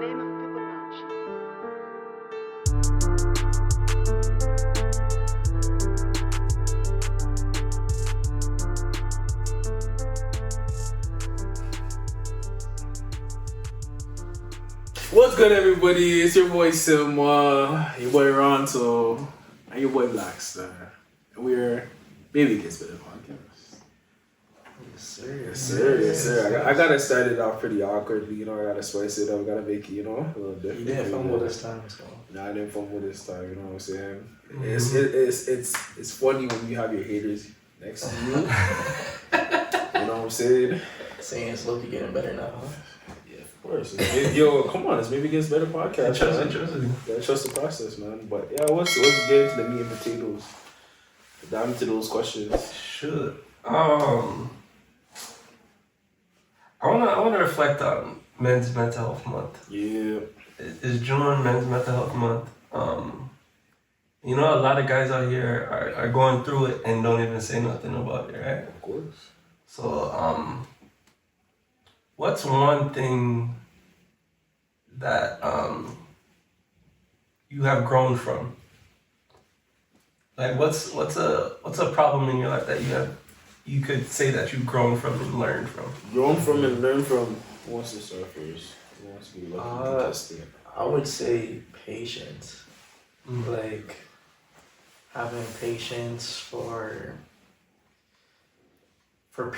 What's good, everybody? It's your boy Sima, your boy Ronto, and your boy BlckkStar. And we're Baby Gets Better Podcast. Yes, sir. Yes, sir. Yes, sir. I gotta start it off pretty awkwardly, you know. I gotta spice it up. I gotta make it, you know, a little different. You didn't fumble this time, so. Nah, I didn't fumble this time. You know what I'm saying? Mm-hmm. It's funny when you have your haters next to you. You know what I'm saying? Saying it's low-key getting better now, huh? Of course. Yo, come on, it's Maybe Gets Better Podcast. Trust trust the process, man. But yeah, let's get into the meat and potatoes. Dive into those questions. Should. I wanna reflect on Men's Mental Health Month. Yeah. It's June, Men's Mental Health Month. You know, a lot of guys out here are going through it and don't even say nothing about it, right? Of course. So, what's one thing that you have grown from? Like, what's a problem in your life that you could say that you've grown from and learned from? Grown from and learned from. Who wants to start first? Who wants to be lucky to test it? I would say patience. Mm. Like, having patience for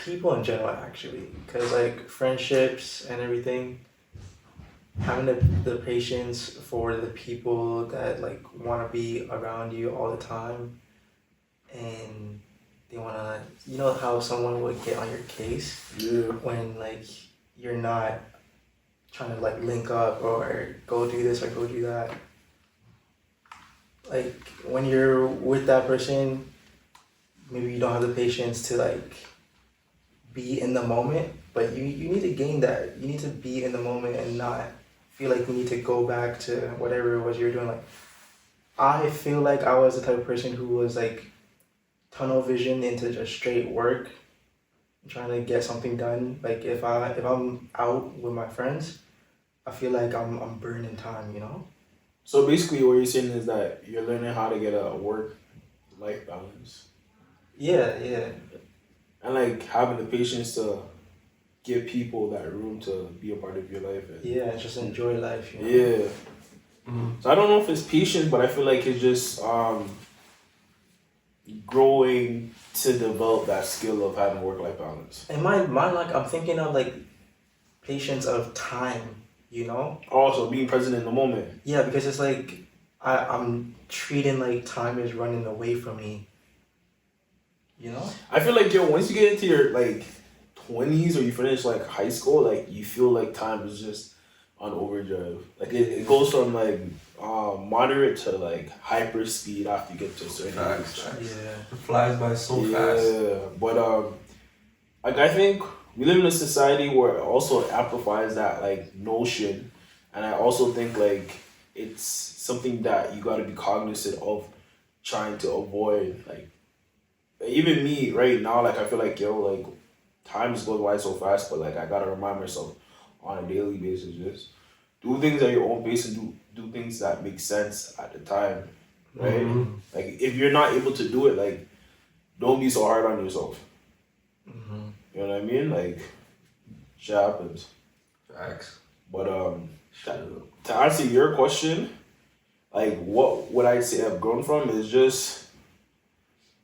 people in general, actually. Because, like, friendships and everything, having the patience for the people that, like, want to be around you all the time. And they want to, you know how someone would get on your case? Yeah. When, like, you're not trying to, like, link up or go do this or go do that. Like, when you're with that person, maybe you don't have the patience to, like, be in the moment, but you need to gain that. You need to be in the moment and not feel like you need to go back to whatever it was you were doing. Like, I feel like I was the type of person who was, like, tunnel vision into just straight work, trying to get something done. Like, if I'm out with my friends, I feel like I'm burning time, you know? So basically what you're saying is that you're learning how to get a work-life balance. Yeah. And like having the patience to give people that room to be a part of your life. Yeah, just enjoy life, you know? Yeah. Mm-hmm. So I don't know if it's patience, but I feel like it's just growing to develop that skill of having work-life balance. And mine, like, I'm thinking of, like, patience of time, you know? Also being present in the moment. Yeah, because it's like I'm treating like time is running away from me. You know? I feel like, yo, once you get into your like 20s or you finish like high school, like you feel like time is just on overdrive. Like it goes from like moderate to like hyper speed after you get to a certain age. Yeah. It flies by so fast. Yeah, but like I think we live in a society where it also amplifies that like notion, and I also think like it's something that you got to be cognizant of trying to avoid. Like even me right now, like I feel like, yo, like time just goes by so fast, but like I gotta remind myself on a daily basis, just do things at your own pace and do things that make sense at the time, right? Mm-hmm. Like if you're not able to do it, like don't be so hard on yourself. Mm-hmm. You know what I mean? Like shit happens. Facts. But to answer your question, like what would I say I've grown from is just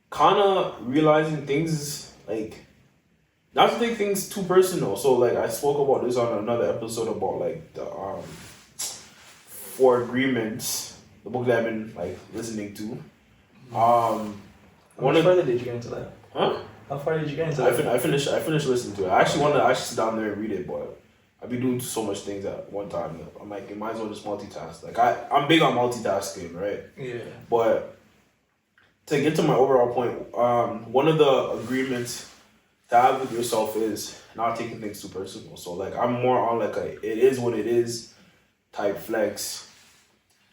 kind of realizing things, like not to take things too personal. So like I spoke about this on another episode about like the 4 Agreements, the book that I've been like listening to. How much further did you get into that? Huh? How far did you get into that? I finished listening to it. I actually want to sit down there and read it, but I've been doing so much things at one time. I'm like, you might as well just multitask. Like I'm big on multitasking, right? Yeah. But to get to my overall point, one of the agreements to have with yourself is not taking things too personal. So like I'm more on like a it is what it is type flex,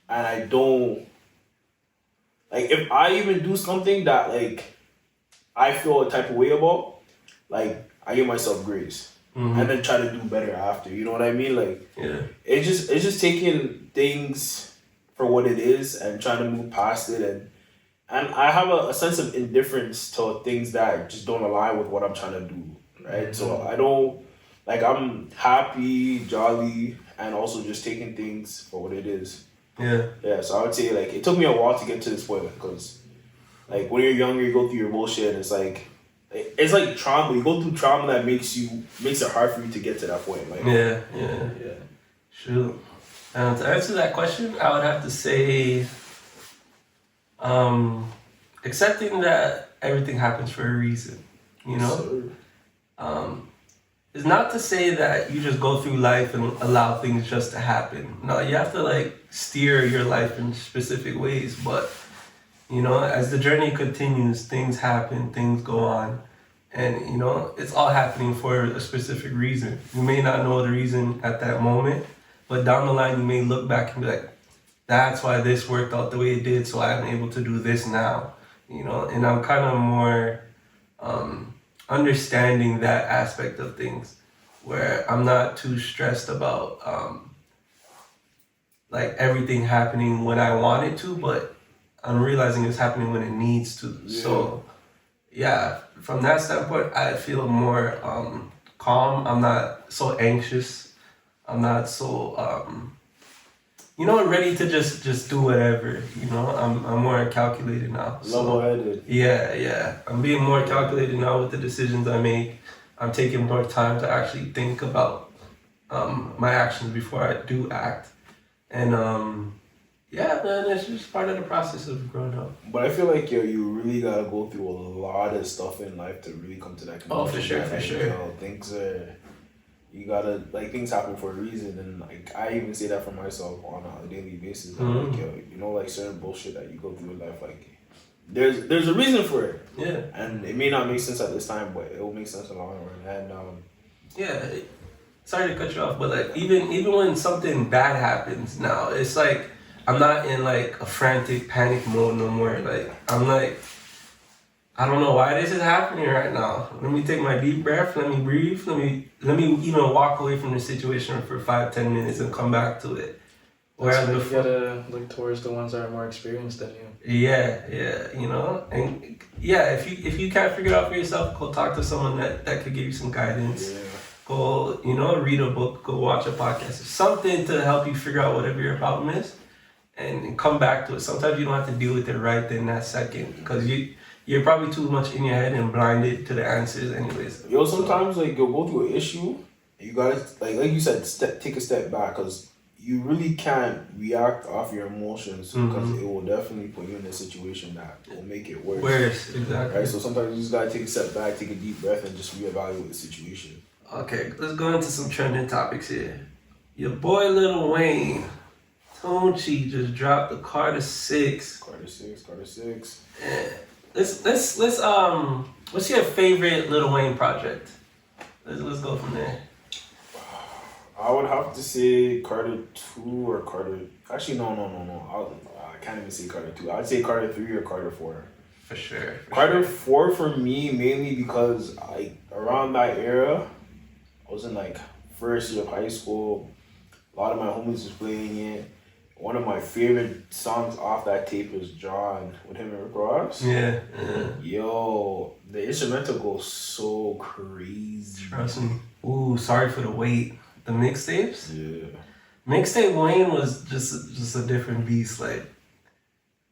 and I don't like if I even do something that like I feel a type of way about, like I give myself grace. and then try to do better after. You know what I mean? Like, it's just taking things for what it is and trying to move past it, and I have a sense of indifference to things that just don't align with what I'm trying to do, right? So I don't, like, I'm happy, jolly, and also just taking things for what it is. Yeah, so I would say, like, it took me a while to get to this point, because, like, when you're younger, you go through your bullshit, and it's like trauma. You go through trauma that makes it hard for you to get to that point. Like, yeah. True. To answer that question, I would have to say, accepting that everything happens for a reason. You know, it's not to say that you just go through life and allow things just to happen. No, you have to, like, steer your life in specific ways, but, you know, as the journey continues, things happen, things go on, and, you know, it's all happening for a specific reason. You may not know the reason at that moment, but down the line, you may look back and be like, that's why this worked out the way it did, so I'm able to do this now, you know, and I'm kind of more understanding that aspect of things, where I'm not too stressed about like everything happening when I want it to, but I'm realizing it's happening when it needs to. Yeah. So yeah, from that standpoint, I feel more calm. I'm not so anxious. I'm not so you know, ready to just do whatever. You know, I'm more calculated now. Level-headed. Yeah. I'm being more calculated now with the decisions I make. I'm taking more time to actually think about my actions before I do act. And yeah, man, it's just part of the process of growing up. But I feel like, yo, you really gotta go through a lot of stuff in life to really come to that conclusion. Oh, for sure. Yo, you gotta, like, things happen for a reason, and, like, I even say that for myself on a daily basis. Like, yo, you know, like, certain bullshit that you go through in life, like, there's a reason for it. Yeah. And it may not make sense at this time, but it will make sense in the long run. And yeah. Sorry to cut you off, but, like, even when something bad happens now, it's like I'm not in, like, a frantic panic mode no more. Like, I'm like, I don't know why this is happening right now. Let me take my deep breath. Let me breathe. Let me even walk away from the situation for 5-10 minutes and come back to it. Whereas you gotta look towards the ones that are more experienced than you. Yeah, you know, and yeah, if you can't figure it out for yourself, go talk to someone that could give you some guidance. Yeah. Go, you know, read a book. Go watch a podcast. Something to help you figure out whatever your problem is, and come back to it. Sometimes you don't have to deal with it right then that second, because you're probably too much in your head and blinded to the answers anyways. Yo, sometimes, like, you'll go through an issue, you gotta, like you said, take a step back, because you really can't react off your emotions, because it will definitely put you in a situation that will make it worse. Exactly. Right, so sometimes you just gotta take a step back, take a deep breath, and just reevaluate the situation. Okay, let's go into some trending topics here. Your boy Lil Wayne, Tunchi, just dropped the Carter 6. Carter 6. Yeah. Let's what's your favorite Lil Wayne project? Let's go from there. I would have to say Carter 2 or Carter. Actually, no. I can't even say Carter 2. I'd say Carter 3 or Carter 4. For sure. Carter 4 for me, mainly because around that era, I was in, like, first year of high school. A lot of my homies was playing it. One of my favorite songs off that tape is John with him and Rick Ross. Yeah. Yo, the instrumental goes so crazy. Trust me. Ooh, sorry for the wait. The mixtapes? Yeah. Mixtape Wayne was just a different beast. Like,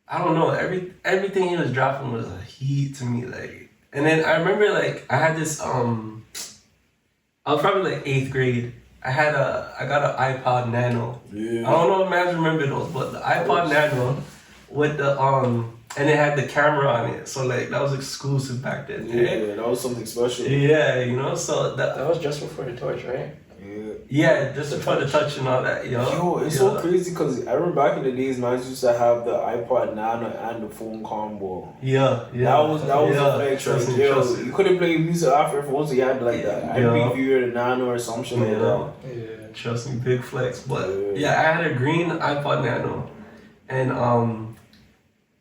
I don't know, everything he was dropping was a heat to me. Like, and then I remember, like, I had this I was probably like 8th grade. I got an iPod Nano. Yeah. I don't know if man remember those, but the iPod Nano with the and it had the camera on it. So, like, that was exclusive back then. Yeah, that was something special. Yeah, you know, so that was just before the torch, right? Yeah, just for the touch and all that, Yo, it's so crazy, because I remember back in the days, man used to have the iPod Nano and the phone combo. Yeah. That was a flex, right? Yo, you couldn't play music off your phone, so you had, like, that MP or the Nano or some shit like that. Yeah, trust me, big flex. But yeah, I had a green iPod Nano, and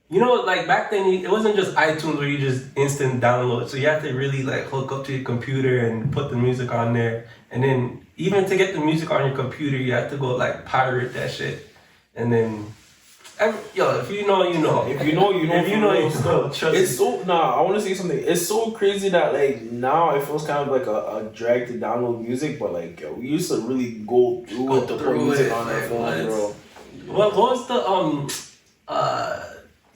You know, like back then, it wasn't just iTunes where you just instant download. So you have to really like hook up to your computer and put the music on there. And then even to get the music on your computer, you have to go like pirate that shit. And then, if you know, you know. If you know, you know. If you know, you know. Trust It's me. so I want to say something. It's so crazy that like now it feels kind of like a drag to download music, but like yo, we used to really go through it to put music on our phone, bro. What was the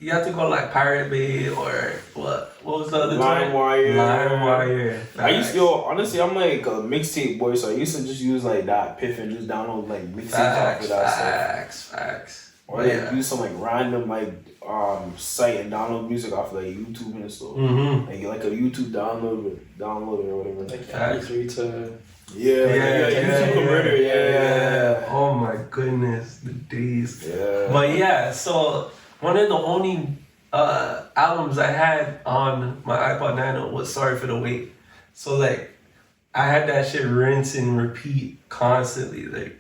you have to go like Pirate Bay or what? What was the other LimeWire. LimeWire. I used to, honestly, I'm like a mixtape boy, so I used to just use like that Piff and just download like mixtapes off of that stuff. Facts. Or like use some like random like site and download music off of like YouTube and stuff. Mm-hmm. Like a YouTube downloader or whatever. Like MP3 to. Yeah, YouTube converter. Yeah. Oh my goodness, the days. Yeah. But yeah, so one of the only albums I had on my iPod Nano was Sorry for the Wait. So like I had that shit rinse and repeat constantly. Like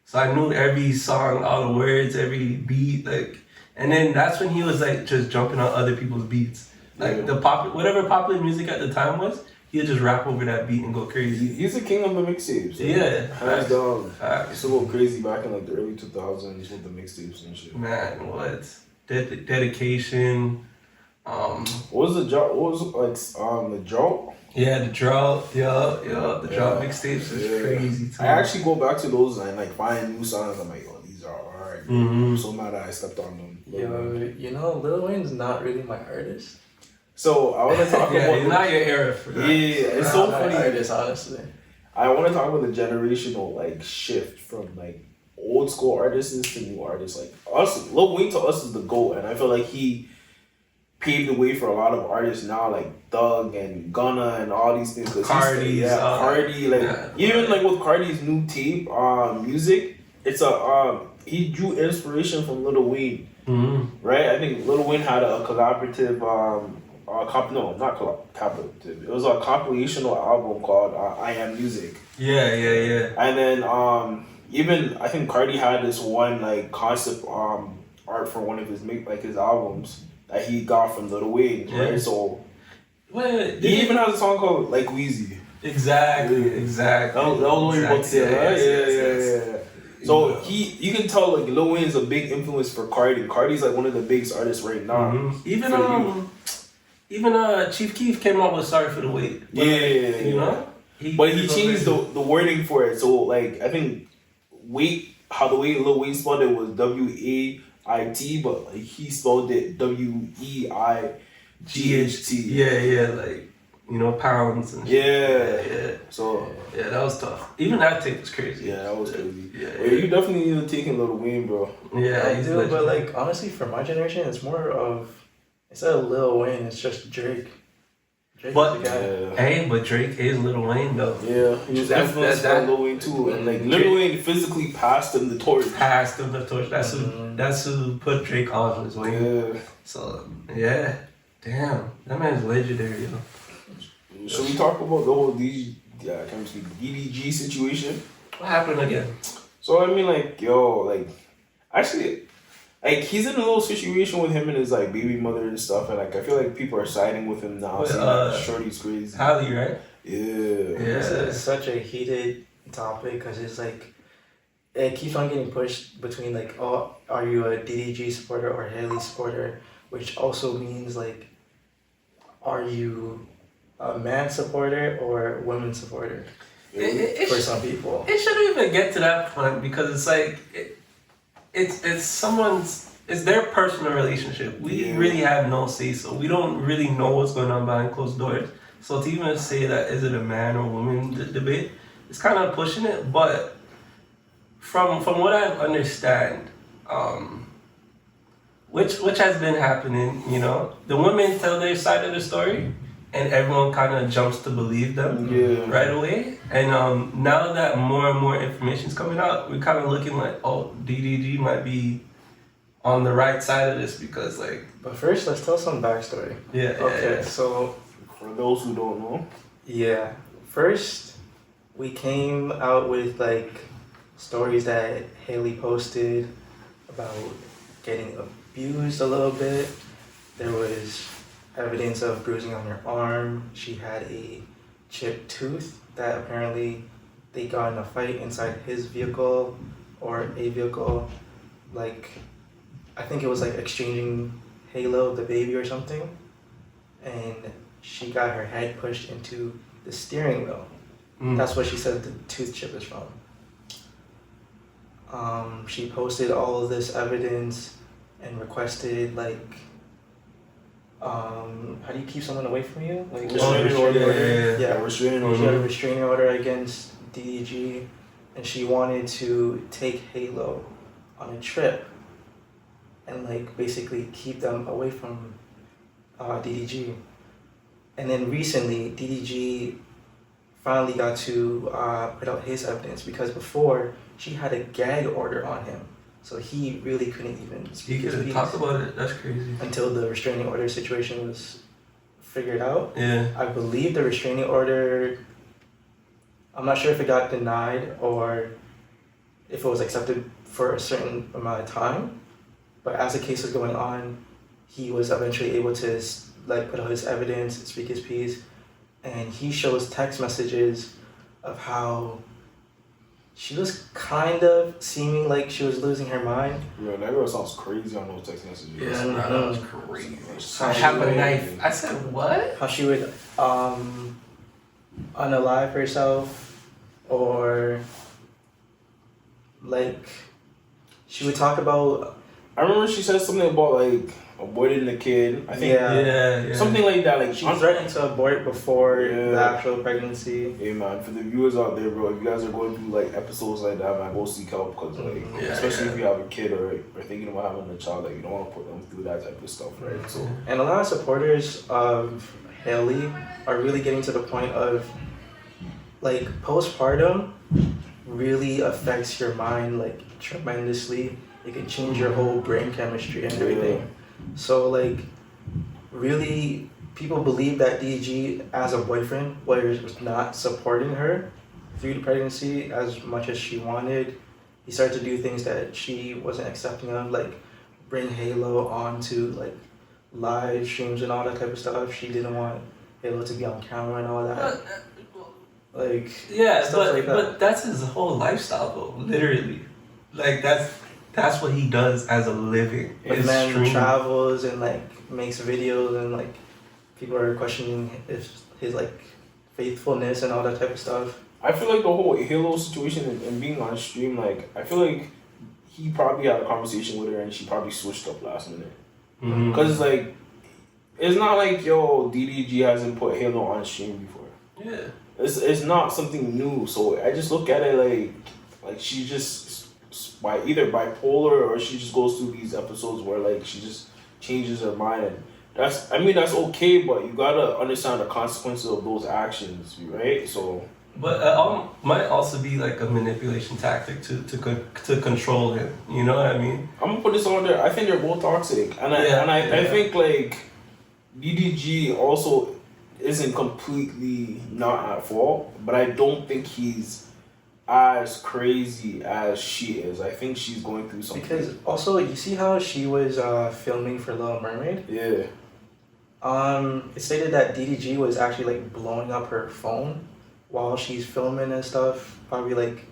so I knew every song, all the words, every beat, like and then that's when he was like just jumping on other people's beats. Like whatever popular music at the time was, he'd just rap over that beat and go crazy. He's the king of the mixtapes. Yeah. Hands down. Facts. Used to go crazy back in like the early 2000s with the mixtapes and shit. Man, what? Dedication. What was the drought? What was the drought? Yeah, the drought. The drought mixtapes is crazy too. I actually go back to those and like find new songs. I'm like, oh, these are alright. I'm so mad that I stepped on them. Yo, you know, Lil Wayne's not really my artist. So I want to talk yeah, about it's not your era for that. Yeah, it's so funny. Artist, honestly. I want to talk about the generational like shift from like old school artists to new artists. Like us, Lil Wayne to us is the GOAT, and I feel like he paved the way for a lot of artists now, like Thug and Gunna and all these things. Cardi, Cardi, like even like with Cardi's new tape, music, it's a he drew inspiration from Lil Wayne, right? I think Lil Wayne had a collaborative, not collaborative. It was a compilational album called I Am Music. Yeah. And then even I think Cardi had this one like concept art for one of his his albums that he got from Lil Wayne, right? So he even has a song called like Wheezy. Exactly. That was what you about to say, right? Yeah. So you can tell like Lil Wayne is a big influence for Cardi. Cardi's like one of the biggest artists right now. Even Chief Keef came out with Sorry for the Wait. You know? But he changed the wording for it. So like I think how the way Lil Wayne spelled it was WAIT, but like he spelled it WEIGHT. Yeah, like pounds and shit. Yeah. So that was tough. Even that tape was crazy. Yeah, that was crazy. Yeah. You definitely need to take in Lil Wayne, bro. Yeah, I do, but like honestly, for my generation, it's more of instead of Lil Wayne, it's just Drake. But but Drake is Lil Wayne though. Yeah, he was influenced by Lil Wayne too, and like Lil Wayne physically passed him the torch. That's who put Drake on his way. Yeah. So damn, that man's legendary, yo. Should we talk about the whole DDG situation? What happened again? So I mean, actually, he's in a little situation with him and his like baby mother and stuff, and like I feel like people are siding with him now. Shorty's crazy. Halle, right? Yeah. This is such a heated topic because it's like it keeps on getting pushed between like, oh, are you a DDG supporter or Haley supporter, which also means like, are you a man supporter or women supporter? For some people, it shouldn't even get to that point because it's like it's their personal relationship. We really have no say, so we don't really know what's going on behind closed doors. So to even say that is it a man or woman debate, it's kind of pushing it. But from what I understand, which has been happening, the women tell their side of the story, and everyone kind of jumps to believe them right away. And now that more and more information is coming out, we're kind of looking like, oh, DDG might be on the right side of this because like. But first, let's tell some backstory. So for those who don't know. Yeah. First, we came out with like stories that Haley posted about getting abused a little bit. there was evidence of bruising on her arm. She had a chipped tooth that apparently they got in a fight inside his vehicle or a vehicle. Like, I think it was like exchanging Halo, the baby or something. And she got her head pushed into the steering wheel. That's what she said the tooth chip is from. She posted all of this evidence and requested like, how do you keep someone away from you? Like Restraining order. Yeah, Restraining she had a order. restraining order against DDG, and she wanted to take Halo on a trip and like basically keep them away from DDG. And then recently, DDG finally got to put out his evidence because before she had a gag order on him, so he really couldn't even speak his piece talk about it. That's crazy. until the restraining order situation was figured out. Yeah. I believe the restraining order, I'm not sure if it got denied or if it was accepted for a certain amount of time, but as the case was going on, he was eventually able to like put out his evidence, speak his piece, and he shows text messages of how she was kind of seeming like she was losing her mind. Yeah, that girl sounds crazy on those text messages. Yeah, Mhm. that was crazy. I I have a knife. I said, what? How she would unalive herself, or like she would talk about. I remember she said something about like avoiding the kid. I think Yeah. something like that. Like She threatened to abort before Yeah. the actual pregnancy. Hey man, for the viewers out there, bro, if you guys are going through like episodes like that, man, go seek help because like, Yeah, especially yeah. if you have a kid or thinking about having a child, like you don't want to put them through that type of stuff, right? So And a lot of supporters of Haley are really getting to the point of like postpartum really affects your mind like tremendously. It can change your whole brain chemistry and everything. So like really people believe that DG as a boyfriend was not supporting her through the pregnancy as much as she wanted. He started to do things that she wasn't accepting of, like bring Halo onto like live streams and all that type of stuff. She didn't want Halo to be on camera and all that. Like Yeah, stuff like that. but that's his whole lifestyle though, literally. Like that's what he does as a living. But It's then streaming. travels and like makes videos and like people are questioning his like faithfulness and all that type of stuff. I feel like the whole Halo situation and being on stream, like I feel like he probably had a conversation with her and she probably switched up last minute. Mhm. Cause like it's not like DDG hasn't put Halo on stream before. Yeah. It's not something new. So I just look at it like she just by either bipolar or she just goes through these episodes where like she just changes her mind, and that's okay, but you gotta understand the consequences of those actions, right? So But might also be like a manipulation tactic to control him. You know what I mean? I'm gonna put this on there. I think they're both toxic, and I think like DDG also isn't completely not at fault, but I don't think he's as crazy as she is. I think she's going through something. Because also you see how she was filming for Little Mermaid? Yeah. It stated that DDG was actually like blowing up her phone while she's filming and stuff, probably like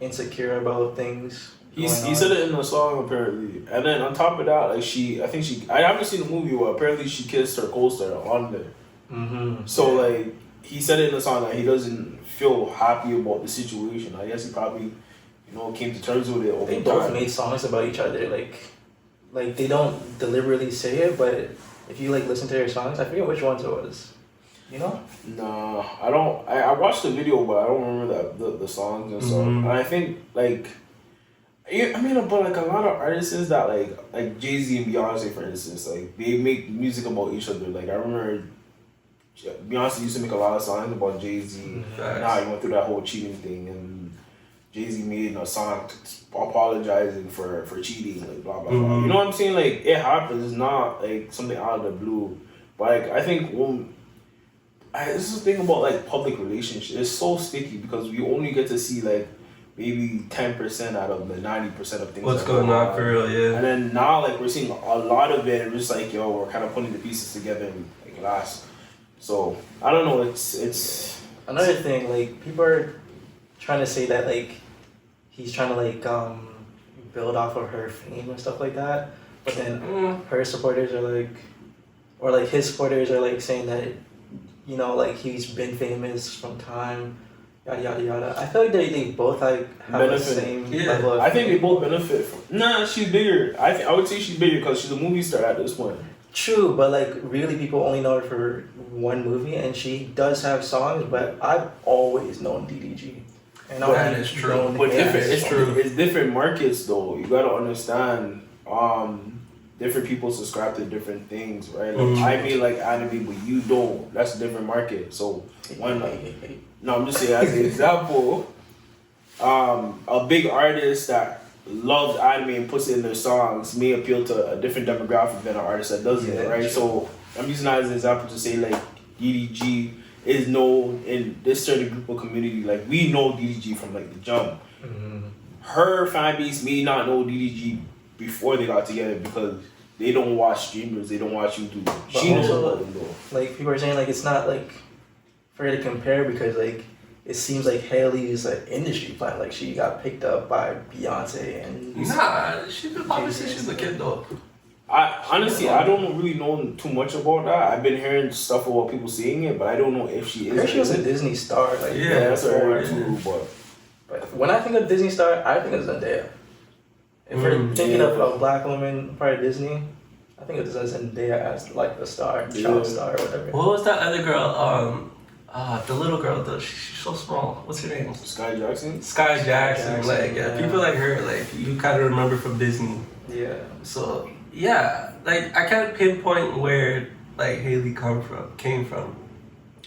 insecure about things. He said it in the song apparently, and then on top of that, like I haven't seen the movie, but apparently she kissed her co-star on there. Mm-hmm. So like he said it in the song that he doesn't feel happy about the situation. I guess he probably, came to terms with it over They both time. made songs about each other, like they don't deliberately say it, but if you like listen to their songs, I forget which ones it was. You know? Nah, I don't. I watched the video, but I don't remember the songs and stuff. Mhm. And I think like, but like a lot of artists that like Jay-Z and Beyonce, for instance, like they make music about each other. Like I remember Beyonce used to make a lot of songs about Jay-Z. Facts. Nah, he went through that whole cheating thing, and Jay-Z made a song apologizing for cheating, like blah blah blah. Mhm. You know what I'm saying? Like it happens. It's not like something out of the blue. But like I think this is the thing about like public relationships. It's so sticky because we only get to see like maybe 10% out of the 90% of things. What's going on for real, yeah. And then now, like, we're seeing a lot of it, and we're just like, yo, we're kind of putting the pieces together and like last. So I don't know. It's another thing. Like, people are trying to say that like he's trying to like build off of her fame and stuff like that. But then her supporters are like, or like his supporters are like saying that, you know, like he's been famous from time. Yada yada yada. I feel like they both like have benefit. the same level of I think they both benefit from. Nah, she's bigger. I would say she's bigger because she's a movie star at this point. True, but like really people only know her for one movie, and she does have songs. But I've always known DDG, and That is true. But it's different markets though. You gotta understand. Different people subscribe to different things, right? Like I may like anime, but you don't. That's a different market. So one. No, I'm just saying as an example, a big artist that loves anime and puts it in their songs may appeal to a different demographic than an artist that doesn't, right? True. So I'm using that as an example to say like DDG is known in this certain group of community. Like we know DDG from like the jump. Her fan base may not know DDG before they got together because they don't watch streamers, they don't watch YouTube. But she knows also, about them though. like people are saying like it's not like for her to compare because like it seems like Haley is an industry plant. Like she got picked up by Beyonce and Nah, she's obviously she's a kid though. I honestly I don't really know too much about that. I've been hearing stuff about people seeing it, but I don't know if she is. I heard she was a Disney star. Like yeah, that's what I heard too. But when I think of Disney star, I think of Zendaya. If we're thinking of a black woman part of Disney, I think of Zendaya as like the star, child star or whatever. What was that other girl? The little girl, she's so small. What's her name? Sky Jackson. Sky Jackson. Like people like her, like you kind of remember from Disney. Yeah. So yeah, like I can't pinpoint where like Haley came from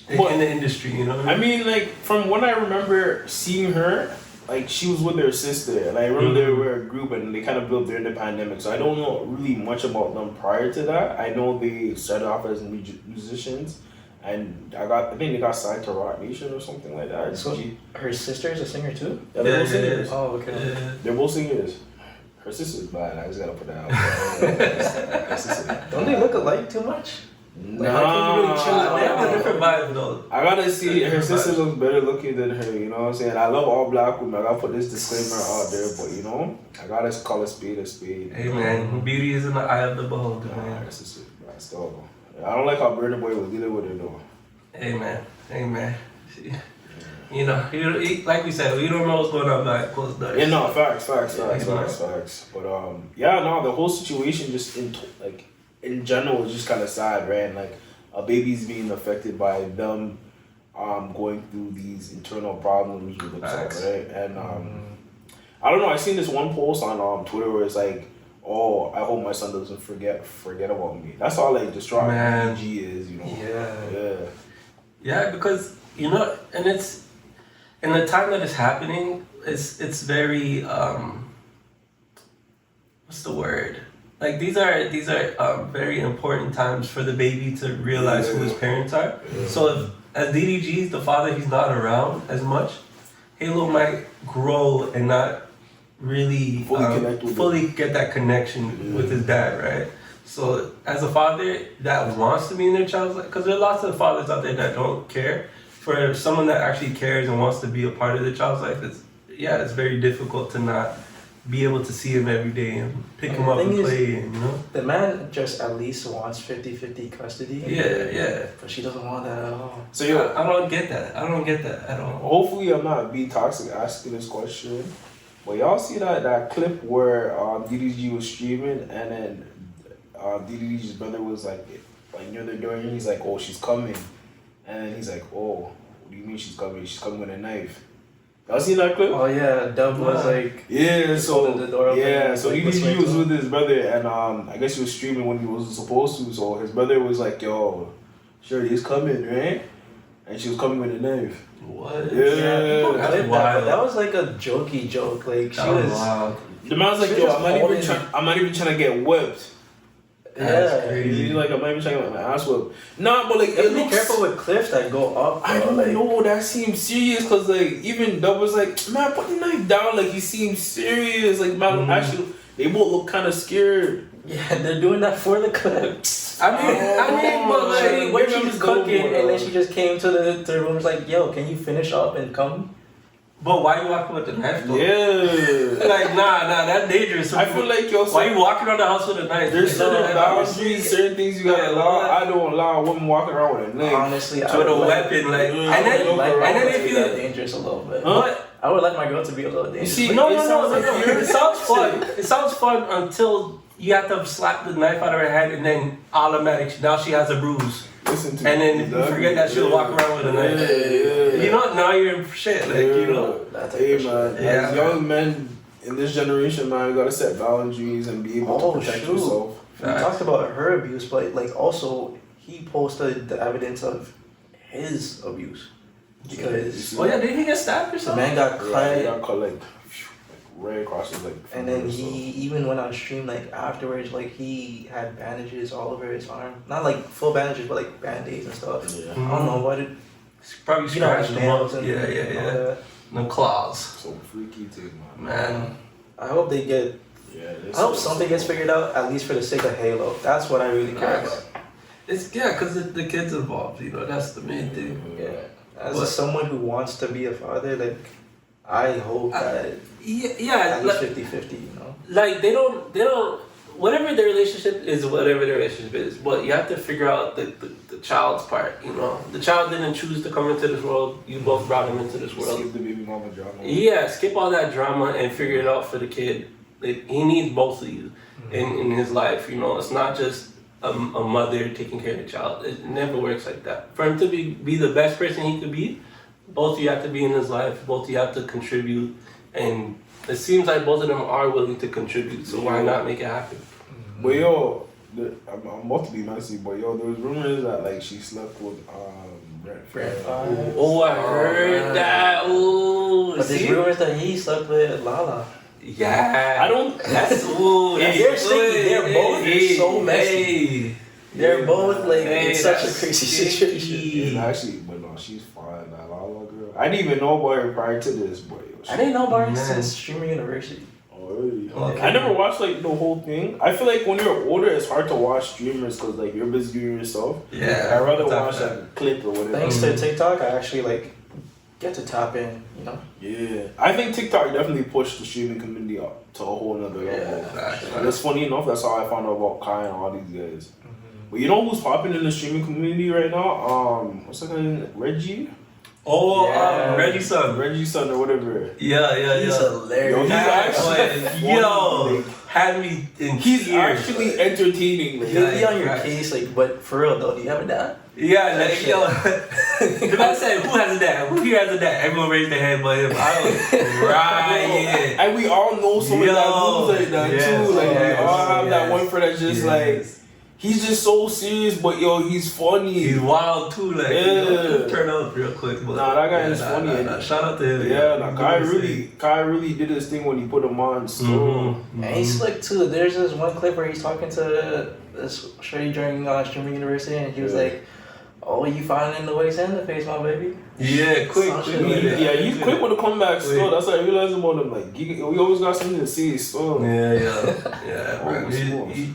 in the industry. You know. I mean, like from when I remember seeing her, like she was with her sister, and I remember they were a group, and they kind of built during the pandemic. So I don't know really much about them prior to that. I know they started off as musicians. And I think they got signed to Rock Nation or something like that. So her sister is a singer too? Yeah, they're both singers. Oh, okay. Yeah. They're both singers. Her sister's bad. I just gotta put that out there. Don't they look alike too much? Nah. They have a different vibe though. I gotta see. Her sister looks better looking than her. You know what I'm saying? I love all black women. I gotta put this disclaimer out there, but you know, I gotta call a spade a spade. Hey man, beauty is in the eye of the beholder, man. Her sister's bad stuff. I don't like how Burna Boy was dealing with her though. Hey man. You know, like we said, we don't know what's going on behind closed doors. Yeah, no, facts. But yeah, no, the whole situation just in general is just kind of sad, right? And like a baby's being affected by them going through these internal problems with themselves, right? And I don't know. I seen this one post on Twitter where it's like, oh, I hope my son doesn't forget about me. That's all like distraught DDG is, you know. Yeah, because you know, and it's in the time that it's happening, it's very what's the word? Like these are very important times for the baby to realize who his parents are. Yeah. So if, as DDG's the father, he's not around as much, Halo might grow and not really fully get that connection with his dad, right? So as a father that wants to be in their child's life, because there are lots of fathers out there that don't care. For someone that actually cares and wants to be a part of the child's life, it's very difficult to not be able to see him every day and pick him up and play, and you know? The man just at least wants 50-50 custody. Yeah. But she doesn't want that at all. So I don't get that. I don't get that at all. Hopefully I'm not being toxic asking this question. But y'all see that clip where DDG was streaming and then DDG's brother was like near the door and he's like, oh, she's coming. And then he's like, oh, what do you mean she's coming? She's coming with a knife. Y'all seen that clip? Oh yeah, Dub was like... Yeah, so... the door open, so DDG was with his brother and I guess he was streaming when he wasn't supposed to. So his brother was like, yo, sure, he's coming, right? And she was coming with a knife. What? Yeah. That's wild. That was like a jokey joke. Like, she was... Wild. The man was like, yo, I'm not even trying to get whipped. That's He's like, I might be checking my ass whip. Nah, but like, Be careful with cliffs that go up. I don't like, know. That seems serious because like even Dub was like, man, put the knife down. Like he seems serious. Like man, actually, they both look kind of scared. Yeah, they're doing that for the clips. I mean, but like, When she was cooking and then she just came to the room, was like, "Yo, can you finish up and come?" but why you walking with the knife though? Yeah. Like, nah, that's dangerous. I feel like yo. Why you walking around the house with a knife? There's certain Like, boundaries, certain things you gotta allow. I don't allow a woman walking around with a knife. Honestly, with a weapon, like, I would like my and then girl if to be you, that dangerous a little bit. but I would like my girl to be a little dangerous. see, Like, no, it sounds like you're- it sounds fun. It sounds fun until you have to slap the knife out of her hand, and then automatic. Now she has a bruise, Listen to and me. then you forget that she'll walk around with a knife. Yeah. You know, now you're in shit. Like, you know. That's Hey a man, Yeah, as young men in this generation, man, you gotta set boundaries and be able Oh, to protect shoot. yourself. We talked about her abuse, but like also he posted the evidence of his abuse because Oh yeah, did he get stabbed or the something? man got Right, cut, got cut like right across his like. and then finger or he even went on stream like afterwards, like he had bandages all over his arm, not like full bandages, but like band-aids and stuff. so. Yeah. I don't know what it, Probably you know, scratched him up. nails and Yeah, all yeah. that. No claws. So freaky thing, man. Man. I hope they get. Yeah. I hope something gets figured out, at least for the sake of Halo. That's what I really care about. It's because the kids involved, you know, that's the main thing. Yeah. As What? someone who wants to be a father, like I hope that Yeah, at least 50-50, you know. like they don't whatever their relationship is, whatever their relationship is, but you have to figure out the child's part, you know. The child didn't choose to come into this world, you both brought him into this world. Skip the baby mama drama. Yeah, skip all that drama and figure it out for the kid. Like, he needs both of you in his life, you know. It's not just a mother taking care of the child. It never works like that. For him to be the best person he could be, both of you have to be in his life, both of you have to contribute, and it seems like both of them are willing to contribute, so why not make it happen? But yo, I'm about to be messy, but yo, there was rumors that like she slept with Brent. Oh, I heard that. Oh, But there's rumors that he slept with Lala. yeah. I don't. That's ooh. They're sticky. They're both so messy. Hey. They're both like Hey, in such a that's crazy sticky. situation. Yeah, actually, but no, she's fine. That Lala girl. I didn't even know about her prior to this, but yo, I didn't know about her Man. since Streamer University. Really? Okay. I never watched like the whole thing. I feel like when you're older, it's hard to watch streamers because like you're busy doing yourself. Yeah. I'd rather Tough watch that. like a clip or whatever. Thanks to TikTok, I actually like get to tap in, you know. Yeah, I think TikTok definitely pushed the streaming community up to a whole nother level. Facts. And it's funny enough, that's how I found out about Kai and all these guys. But you know who's popping in the streaming community right now? What's that name? Reggie? Oh, Yeah. Reggie's son. Reggie's son or whatever. Yeah. He's hilarious. Yo, he's actually Yo, had me in He's tears. actually entertaining. Like, He'll be on your Right. case, like, but for real though, do you have a dad? Yeah, like, yo. The man said, who has a dad? Who here has a dad? Everyone raised their hand but him. I was crying. And we all know some of Yo, that moves like that yes, too. Like we yes, all have that yes, one friend that's just like he's just so serious, but yo, he's funny. He's wild too, like, Yeah. you know, turn up real quick. But Nah, that guy is funny. Nah. Shout out to him. Yeah, nah, Kai really did his thing when he put him on. So Mm-hmm. And he's slick too. There's this one clip where he's talking to this shorty during Streamer University, and he was like, "Oh, you finding the waist and the face, my baby." Yeah, quick. he's quick with the comeback still. That's what I realized about him. Like he always got something to say still. Yeah, bro.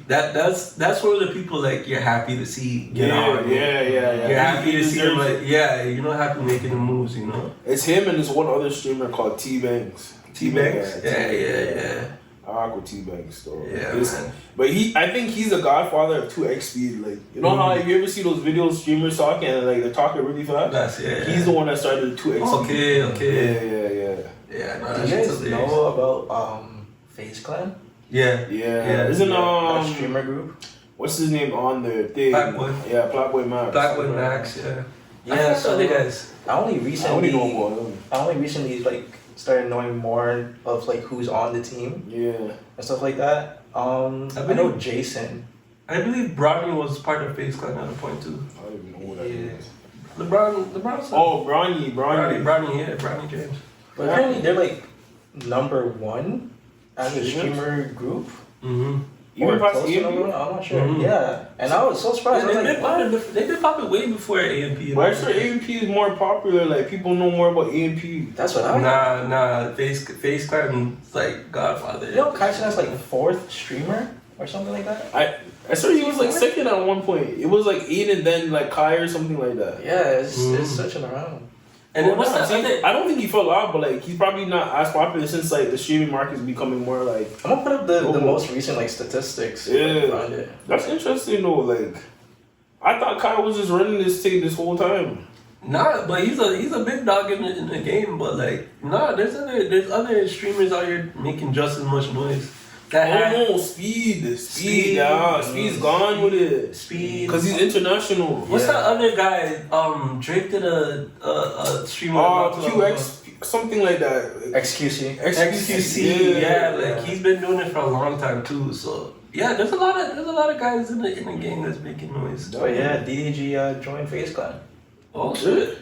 That's one of the people like you're happy to see get on. Yeah. You're happy He to see him, deserves like, yeah, you're not happy making the moves, you know. It's him and this one other streamer called T-Banks. T-Banks? Yeah. I rock with T-Banks though. Yeah, man. But I think he's the godfather of 2x speed. Like, you know how if you ever see those videos streamers talking and like they're talking really fast? He's the one that started 2x speed. Okay. Yeah, no, Do that you shit's guys hilarious. know about Faze Clan? Yeah. Isn't That streamer group? what's his name on their thing? Blackboy. Yeah, Blackboy Max. Blackwood Max, yeah. Yeah, so the guys. I only I only know recently, about him. like started knowing more of like who's on the team Yeah. and stuff like that. I know Jason. I believe Bronny was part of Faze Clan at a point too. I don't even know who that Yeah. is. LeBron's son. Oh, Bronny. Bronny James. But apparently they're like number one as a streamer group. Mm-hmm. Even past close to AMP? number one, I'm not sure. Mhm. Yeah, and I was so surprised. I was like, They've been popping way before AMP. But I'm sure AMP is more popular. Like people know more about AMP. that's what I was. Nah. Faze Clan's like Godfather. You know, Kaisana's like 4th streamer or something like that. I swear he was like second at one point. It was like Aiden, then like Kai or something like that. Yeah, it's switching around. And then what's Well, that other? I don't think he fell out, but like he's probably not as popular since like the streaming market is becoming more like. I'm gonna put up the most recent like statistics. If I can find it. That's interesting though. Like, I thought Kai was just running this thing this whole time. Nah, but he's a big dog in the game. But like, nah, there's other streamers out here making just as much noise. No, Speed, yeah, Speed's gone with it. Speed, cause he's international. What's that other guy? Drake did a stream. QX, something like that. XQC. Yeah, like he's been doing it for a long time too. So yeah, there's a lot of guys in the game that's making noise. Oh yeah, DDG joined Faze Clan. Oh shit.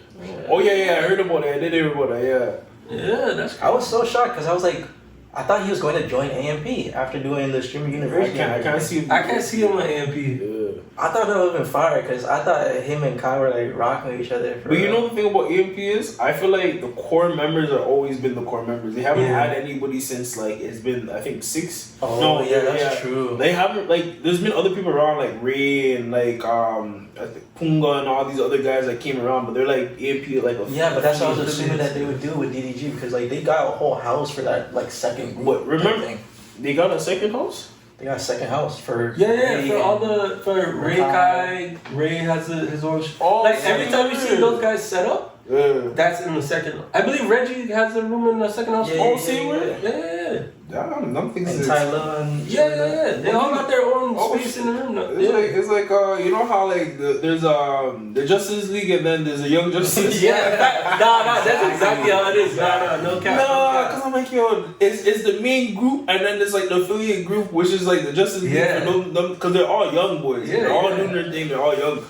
Oh yeah, I heard about it. I did hear about that. Yeah. Yeah, that's. I was so shocked because I was like, I thought he was going to join AMP after doing the streaming university. I can't see him. I can't see him on AMP. Yeah. I thought that would have been fire because I thought him and Kai were like rocking with each other. But you know the thing about AMP is, I feel like the core members have always been the core members. They haven't had anybody since like it's been I think 6. Oh no, yeah, that's true. They haven't like there's been other people around like Ray and like I think Punga and all these other guys that came around, but they're like AMP like yeah, but that's what I was assuming that they would do with DDG because like they got a whole house for that like second group. But remember, they got a second house. They got a second house for for Ray Kai. Ray has his own. Like every time you see those guys set up, that's in the second. I believe Reggie has a room in the second house. Same way. Yeah. Damn, nothing. And Tyler and yeah. They all got their own space in the room. It's like you know how like there's the Justice League and then there's a Young Justice. Nah, that's exactly how it is. No cap. Nah, cause I'm like it's the main group and then there's like the affiliate group which is like the Justice League because they're all young boys. Yeah, they're all doing their thing. They're all young.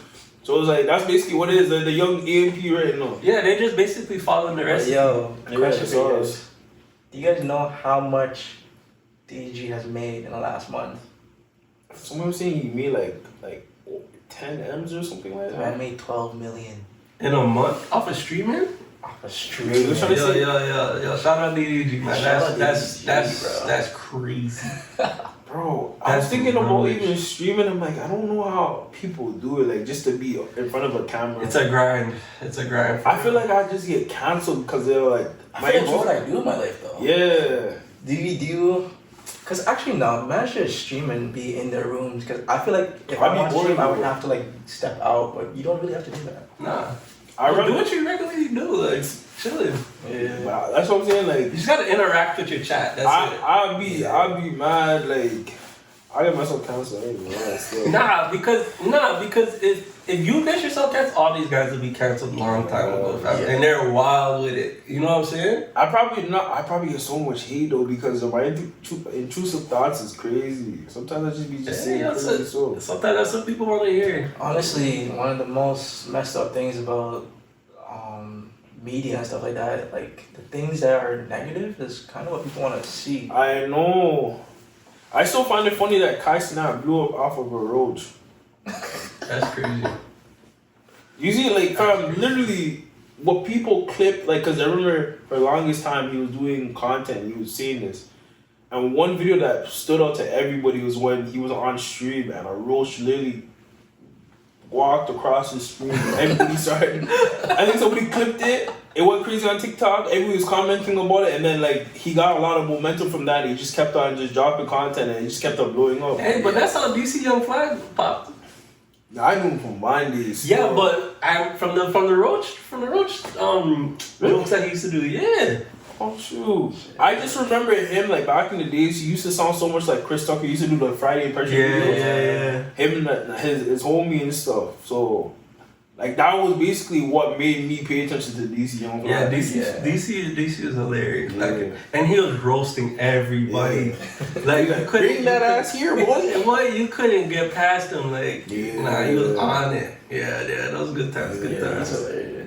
So it's like that's basically what it is. They're the young AMP right now. Yeah, they just basically following the rest. Yo, question for you guys. Do you guys know how much DDG has made in the last month? Someone was saying he made like 10 M's or something like that. Man made 12 million in a month off of streaming. Off of streaming. Yo, shout out DDG, man. That's crazy. Bro, I was thinking about even streaming. I'm like, I don't know how people do it, like just to be in front of a camera. It's a grind. I feel like I just get canceled because they're like, what would I do in my life though? Yeah. Do you? Because actually, no, man should stream and be in their rooms. Because I feel like if I want to stream, I would have to like step out, but you don't really have to do that. Nah. Do what you regularly do, like chilling. Yeah, but that's what I'm saying. Like, you just gotta interact with your chat. That's it. I'll be mad. Like, I get myself canceled anyway. Nah, because if you get yourself canceled, all these guys will be canceled a long time ago, and they're wild with it. You know what I'm saying? I probably get so much hate though because my intrusive thoughts is crazy. Sometimes I just be saying crazy so. Sometimes that's what people want to hear. Honestly, one of the most messed up things about media and stuff like that, like the things that are negative is kind of what people want to see. I know. I still find it funny that Kai Snap blew up off of a roach. That's crazy. You see, like, literally, what people clip, like, because I remember for the longest time he was doing content, he was saying this. And one video that stood out to everybody was when he was on stream and a roach literally walked across the screen. Everybody started, I think somebody clipped it. It went crazy on TikTok. Everybody was commenting about it, and then like he got a lot of momentum from that. He just kept on just dropping content, and it just kept on blowing up. Hey, but that's how DC Young Flag popped. I knew him from mine days. Yeah, but from the roach jokes that he used to do. Yeah. Oh shoot! I just remember him like back in the days. He used to sound so much like Chris Tucker. He used to do the Friday impression videos. Yeah. Him and his homie and stuff. So, like that was basically what made me pay attention to DC Young. Yeah, DC is hilarious. Like, and he was roasting everybody. Yeah. Like you bring that ass here, boy. Boy, you couldn't get past him. Like, nah, he was on it. Yeah, that was good times. Good Yeah, times.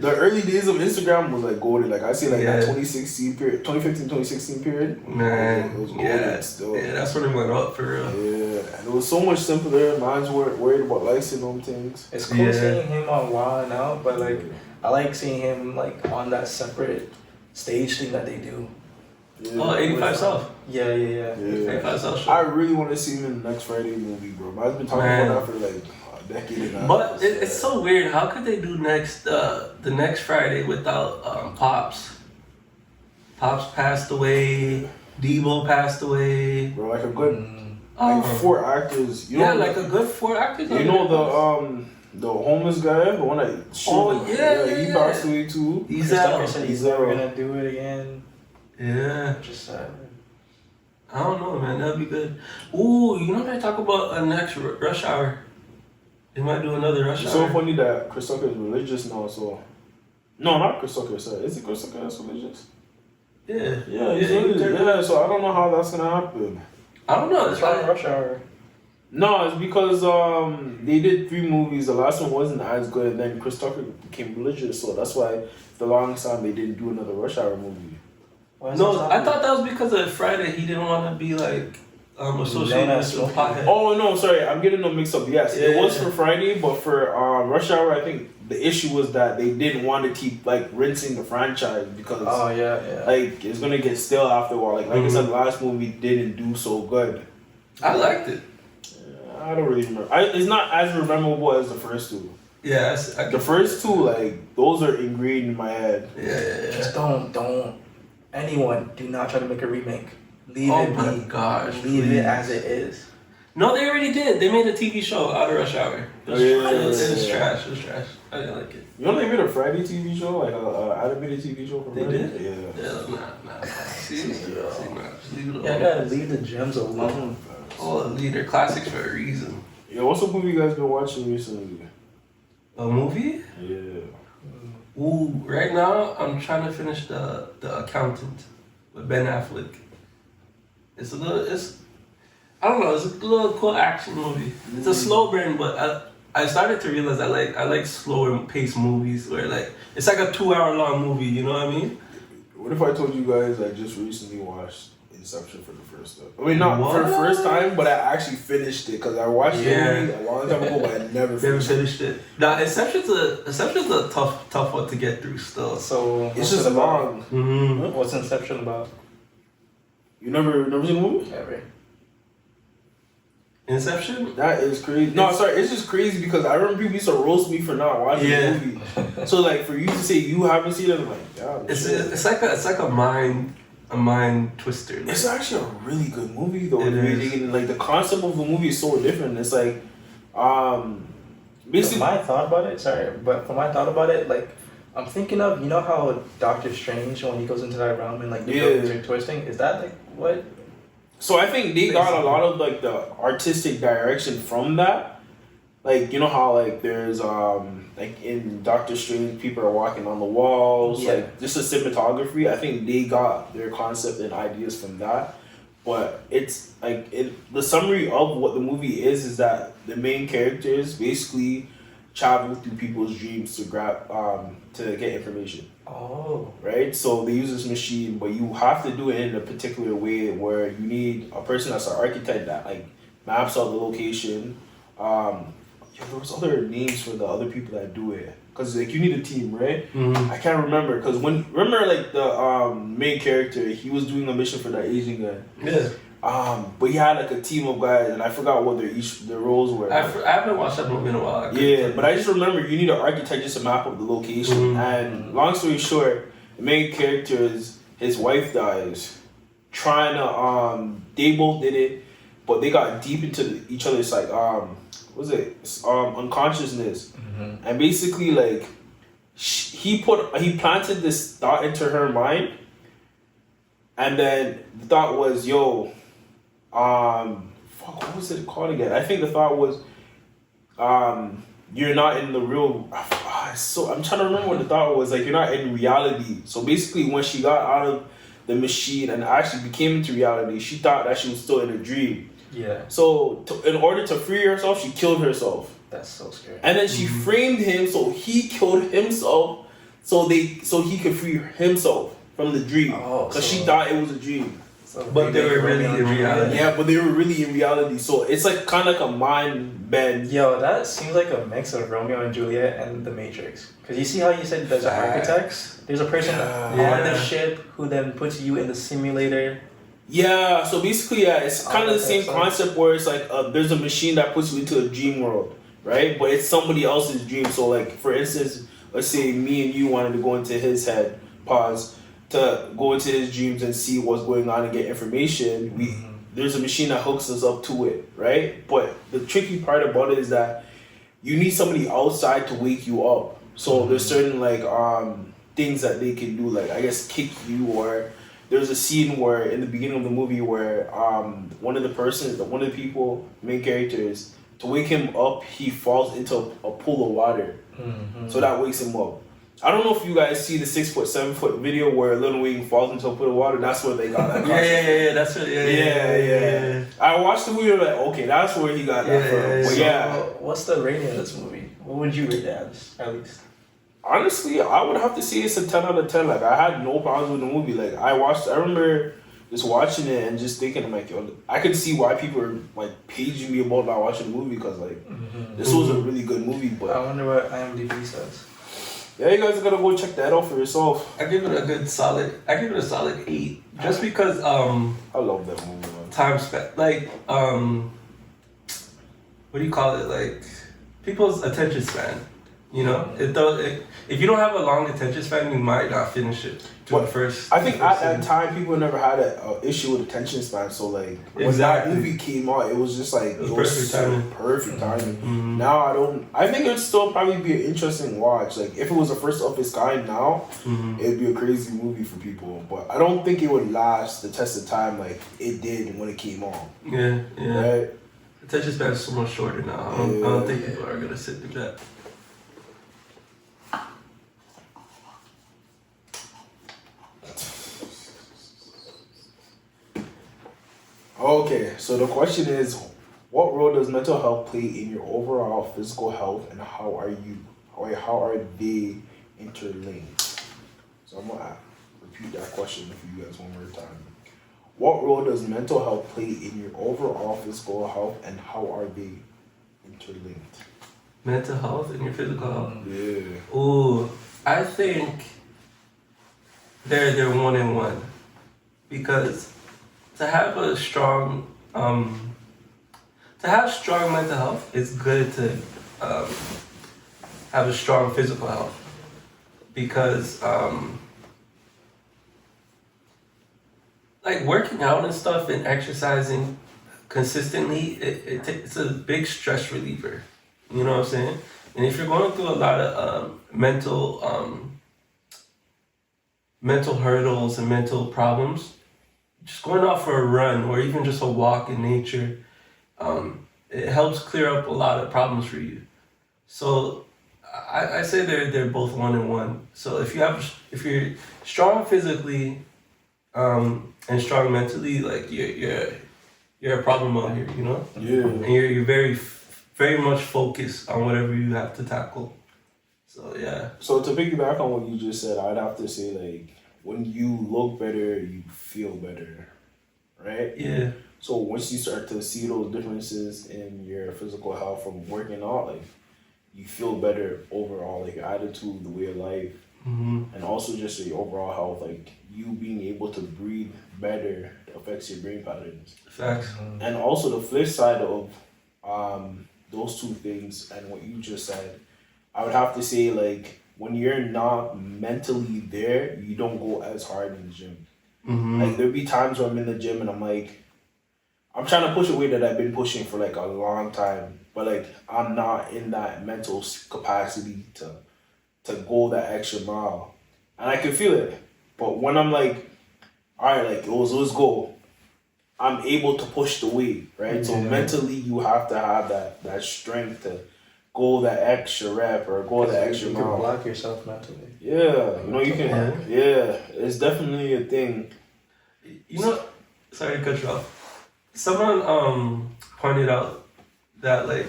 The early days of Instagram was like golden. Like I see like Yeah. that 2016 period, 2015, 2016 period. Man, it was golden still. Yeah, that's when it went up for real. Yeah, and it was so much simpler. Minds weren't worried about likes and them things. It's cool seeing him on Wild and Out, but like Yeah. I like seeing him like on that separate stage thing that they do. Yeah. Oh, 85 South. Yeah. 85 South show. I really want to see him in the next Friday movie, bro. I've been talking about that for like a decade and a half. But it's so weird. How could they do the next Friday without Pops? Pops passed away. Debo passed away. Bro, like a good like 4 actors. You know, like a good 4 actors. You know the homeless guy, the one that shot. He passed away too. He's out. Said he's never gonna do it again. Yeah. Just sad. I don't know, man. That'd be good. Ooh, you know what I talk about a next Rush Hour? They might do another Rush It's Hour. so funny that Chris Tucker is religious now. So no, not Chris Tucker. Sorry, is it Chris Tucker that's religious? Yeah. He's religious. Yeah, so I don't know how that's gonna happen. I don't know. It's not Rush Hour. No, it's because they did 3 movies. The last one wasn't as good, and then Chris Tucker became religious, so that's why the longest time they didn't do another Rush Hour movie. No, I thought that was because of Friday. He didn't want to be like associated with pothead. Oh no, sorry, I'm getting them mixed up. Yes, it was Yeah. for Friday, but for Rush Hour, I think the issue was that they didn't want to keep like rinsing the franchise because like it's gonna get stale after a while. Like I said, the last movie didn't do so good. I liked it. I don't really remember. It's not as memorable as the first 2. Yeah, The first 2, like those are ingrained in my head. Yeah. Just don't. Anyone, do not try to make a remake. Leave Oh it be. my gosh, Leave please. it as it is. No, they already did. They made a TV show out of Rush Hour. It was trash. It was trash. I didn't like it. You know they made a Friday TV show, like a animated TV show from They Friday? did? Yeah. Nah. See, just leave it alone. Yeah, I gotta leave the gems alone. Oh, they're classics for a reason. Yeah, what's a movie you guys been watching recently? A movie? Yeah. Ooh, right now I'm trying to finish the Accountant with Ben Affleck. It's a little cool action movie. It's a slow burn, but I started to realize I like slower paced movies where like it's like a 2-hour long movie. You know what I mean? What if I told you guys I just recently watched Inception for the first time? I mean, not for the first time, but I actually finished it because I watched the movie a long time ago, but I never finished it. Now, Inception's a tough one to get through still. So It's just long. Mm-hmm. What's Inception about? You never seen the movie? Never. Inception? That is crazy. No, sorry, it's just crazy because I remember people used to roast me for not watching the movie. So like for you to say you haven't seen it, I'm like, yeah. It's like a mind twister. Like. It's actually a really good movie though. It is. And, like the concept of the movie is so different. It's like, basically. From my thought about it, like I'm thinking of, you know how Doctor Strange when he goes into that realm and like the buildings are twisting. Is that like what? So I think they got a lot of like the artistic direction from that. Like you know how like there's like in Doctor Strange people are walking on the walls, like just the cinematography. I think they got their concept and ideas from that. But it's like the summary of what the movie is that the main characters basically travel through people's dreams to grab to get information. Oh. Right? So they use this machine, but you have to do it in a particular way where you need a person that's an architect that like maps out the location. There was other names for the other people that do it. Cause like you need a team, right? Mm-hmm. I can't remember. Cause remember like the main character, he was doing a mission for that Asian guy. Yeah. But he had like a team of guys, and I forgot what their roles were. I haven't watched that movie in a while. But I just remember you need an architect just to map up the location. Mm-hmm. And long story short, the main character his wife dies. Trying to they both did it, but they got deep into each other's like unconsciousness, and basically like he planted this thought into her mind, and then the thought was what was it called again? I think the thought was, you're not in the real. So I'm trying to remember what the thought was. Like you're not in reality. So basically, when she got out of the machine and actually became into reality, she thought that she was still in a dream. Yeah. So in order to free herself, she killed herself. That's so scary. And then she framed him so he killed himself so he could free himself from the dream. Because she thought it was a dream. But they were really in reality. Yeah, but they were really in reality. So it's like kind of like a mind bend. Yo, that seems like a mix of Romeo and Juliet and The Matrix. Because you see how you said there's architects? There's a person on the ship who then puts you in the simulator. Yeah, so basically, yeah, it's kind of the same concept where it's like there's a machine that puts you into a dream world, right? But it's somebody else's dream. So like, for instance, let's say me and you wanted to go into his head, to go into his dreams and see what's going on and get information. There's a machine that hooks us up to it, right? But the tricky part about it is that you need somebody outside to wake you up. So there's certain like things that they can do, like I guess kick you, or there's a scene where in the beginning of the movie where one of the people, main characters, to wake him up, he falls into a pool of water. So that wakes him up. I don't know if you guys see the 6 7 foot video where Lil Wayne falls into a pool of water. That's where they got that. Yeah. That's what. Yeah. I watched the video like, okay, that's where he got that from. But what's the rating of this movie? What would you rate it as, at least? Honestly, I would have to say it's a 10 out of 10. Like, I had no problems with the movie. Like, I remember just watching it and just thinking, like, yo, I could see why people are, like, paging me about not watching the movie, because, like, this was a really good movie, but... I wonder what IMDb says. Yeah, you guys gotta go check that out for yourself. I give it a solid 8, just because, I love that movie, man. Time spent, like, what do you call it, like, people's attention span. You know, if you don't have a long attention span, you might not finish it. I think at that time, people never had an issue with attention span. So like when that movie came out, it was just like it was perfect timing. Now I think it'd still probably be an interesting watch. Like if it was the first of its kind now, it'd be a crazy movie for people. But I don't think it would last the test of time like it did when it came on. Yeah. Right? Attention span is so much shorter now. I don't think people are gonna sit through that. Okay, so the question is, what role does mental health play in your overall physical health, and how are they interlinked? So I'm gonna repeat that question for you guys one more time. What role does mental health play in your overall physical health, and how are they interlinked? Mental health and your physical health? Yeah. Ooh, I think they're one in one, because to have a strong mental health, it's good to have a strong physical health, because like working out and stuff and exercising consistently, it's a big stress reliever. You know what I'm saying? And if you're going through a lot of mental hurdles and mental problems, just going out for a run or even just a walk in nature, it helps clear up a lot of problems for you. So I say they're both one in one. So if you're strong physically and strong mentally, like you're a problem out here, you know? Yeah. And you're very much focused on whatever you have to tackle. So yeah. So to piggyback on what you just said, I'd have to say like, when you look better, you feel better, right? Yeah. So once you start to see those differences in your physical health from working out, like you feel better overall, like your attitude, the way of life, and also just your overall health, like you being able to breathe better affects your brain patterns. Facts. And also the flip side of those two things and what you just said, I would have to say like, when you're not mentally there, you don't go as hard in the gym. Like there'll be times where I'm in the gym and I'm like, I'm trying to push a weight that I've been pushing for like a long time, but like I'm not in that mental capacity to go that extra mile, and I can feel it. But when I'm like, all right, like let's go, I'm able to push the weight, right? So mentally, you have to have that strength to go that extra rep or go that extra mile. You can block yourself mentally. Yeah, you know, you can. Yeah, it's definitely a thing. You know, sorry to cut you off. Someone pointed out that like